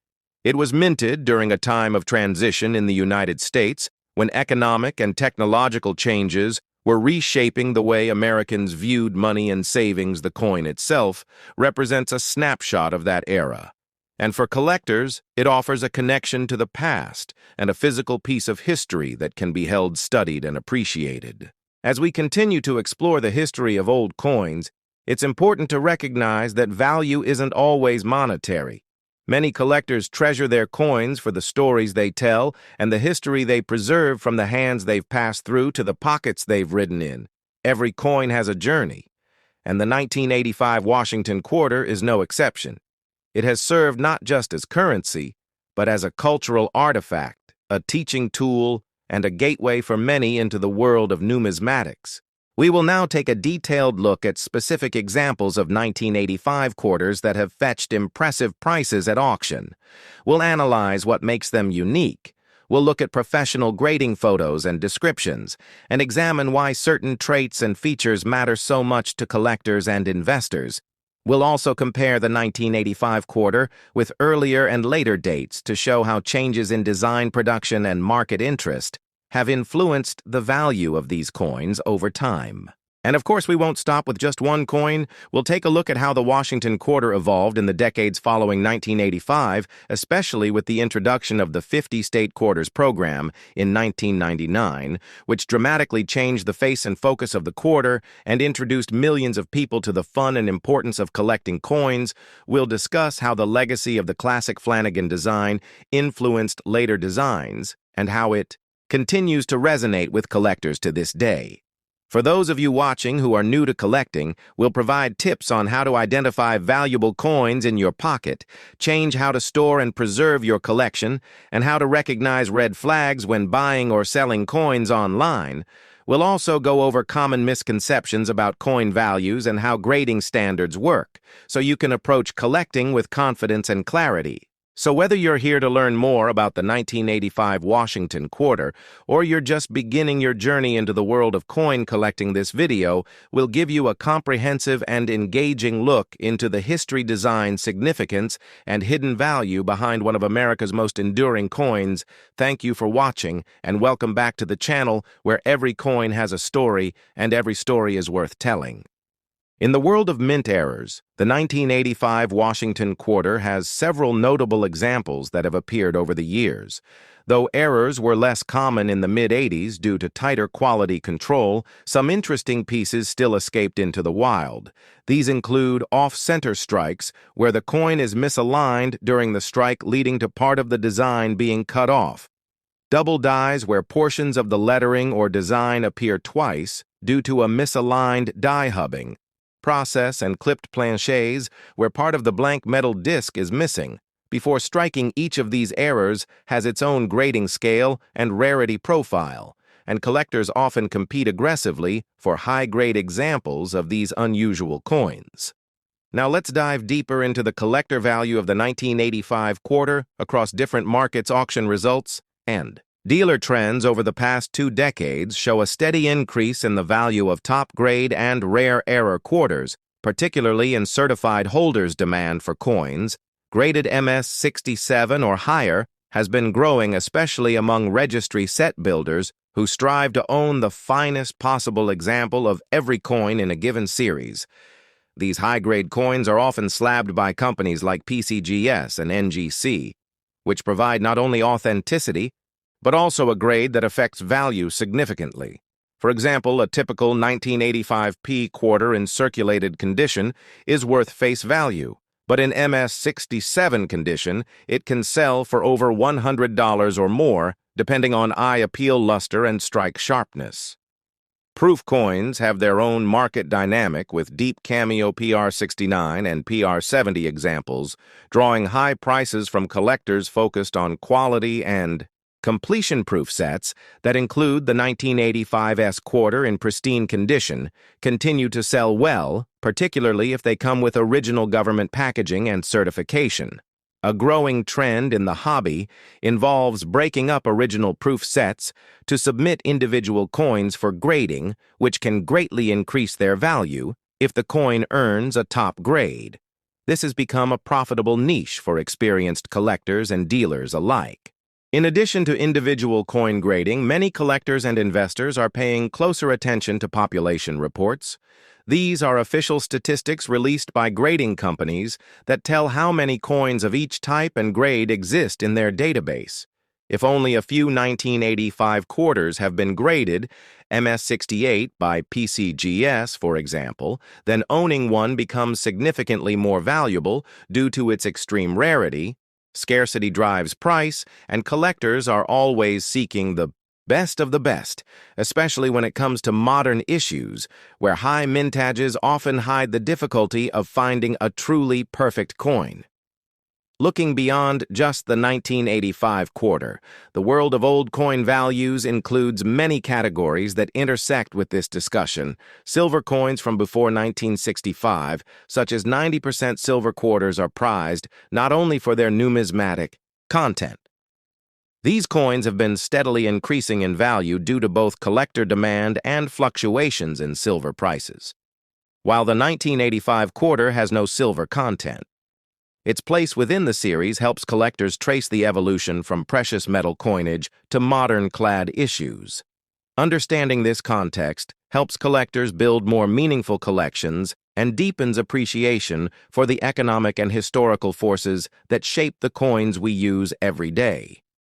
It was minted during a time of transition in the United States, when economic and technological changes were reshaping the way Americans viewed money and savings. The coin itself represents a snapshot of that era. And for collectors, it offers a connection to the past and a physical piece of history that can be held, studied, and appreciated. As we continue to explore the history of old coins, it's important to recognize that value isn't always monetary. Many collectors treasure their coins for the stories they tell and the history they preserve, from the hands they've passed through to the pockets they've ridden in. Every coin has a journey, and the 1985 Washington quarter is no exception. It has served not just as currency, but as a cultural artifact, a teaching tool, and a gateway for many into the world of numismatics. We will now take a detailed look at specific examples of 1985 quarters that have fetched impressive prices at auction. We'll analyze what makes them unique. We'll look at professional grading photos and descriptions, and examine why certain traits and features matter so much to collectors and investors. We'll also compare the 1985 quarter with earlier and later dates to show how changes in design, production, and market interest have influenced the value of these coins over time. And of course, we won't stop with just one coin. We'll take a look at how the Washington quarter evolved in the decades following 1985, especially with the introduction of the 50-state quarters program in 1999, which dramatically changed the face and focus of the quarter and introduced millions of people to the fun and importance of collecting coins. We'll discuss how the legacy of the classic Flanagan design influenced later designs and how it continues to resonate with collectors to this day. For those of you watching who are new to collecting, we'll provide tips on how to identify valuable coins in your pocket, change how to store and preserve your collection, and how to recognize red flags when buying or selling coins online. We'll also go over common misconceptions about coin values and how grading standards work, so you can approach collecting with confidence and clarity. So whether you're here to learn more about the 1985 Washington quarter, or you're just beginning your journey into the world of coin collecting, this video will give you a comprehensive and engaging look into the history, design, significance, and hidden value behind one of America's most enduring coins. Thank you for watching, and welcome back to the channel where every coin has a story and every story is worth telling. In the world of mint errors, the 1985 Washington quarter has several notable examples that have appeared over the years. Though errors were less common in the mid-'80s due to tighter quality control, some interesting pieces still escaped into the wild. These include off-center strikes, where the coin is misaligned during the strike, leading to part of the design being cut off. Double dies, where portions of the lettering or design appear twice due to a misaligned die hubbing process, and clipped planchets, where part of the blank metal disc is missing. Before striking, each of these errors has its own grading scale and rarity profile, and collectors often compete aggressively for high-grade examples of these unusual coins. Now let's dive deeper into the collector value of the 1985 quarter across different markets. Auction results and dealer trends over the past 2 decades show a steady increase in the value of top-grade and rare error quarters, particularly in certified holders' demand for coins. Graded MS-67 or higher has been growing, especially among registry set builders who strive to own the finest possible example of every coin in a given series. These high-grade coins are often slabbed by companies like PCGS and NGC, which provide not only authenticity, but also a grade that affects value significantly. For example, a typical 1985 P quarter in circulated condition is worth face value, but in MS-67 condition, it can sell for over $100 or more, depending on eye appeal, luster, and strike sharpness. Proof coins have their own market dynamic, with deep cameo PR69 and PR70 examples, drawing high prices from collectors focused on quality and completion-proof sets that include the 1985 S quarter in pristine condition continue to sell well, particularly if they come with original government packaging and certification. A growing trend in the hobby involves breaking up original proof sets to submit individual coins for grading, which can greatly increase their value if the coin earns a top grade. This has become a profitable niche for experienced collectors and dealers alike. In addition to individual coin grading, many collectors and investors are paying closer attention to population reports. These are official statistics released by grading companies that tell how many coins of each type and grade exist in their database. If only a few 1985 quarters have been graded, MS-68 by PCGS, for example, then owning one becomes significantly more valuable due to its extreme rarity. Scarcity drives price, and collectors are always seeking the best of the best, especially when it comes to modern issues, where high mintages often hide the difficulty of finding a truly perfect coin. Looking beyond just the 1985 quarter, the world of old coin values includes many categories that intersect with this discussion. Silver coins from before 1965, such as 90% silver quarters, are prized not only for their numismatic content. These coins have been steadily increasing in value due to both collector demand and fluctuations in silver prices. While the 1985 quarter has no silver content, its place within the series helps collectors trace the evolution from precious metal coinage to modern clad issues. Understanding this context helps collectors build more meaningful collections and deepens appreciation for the economic and historical forces that shape the coins we use every day.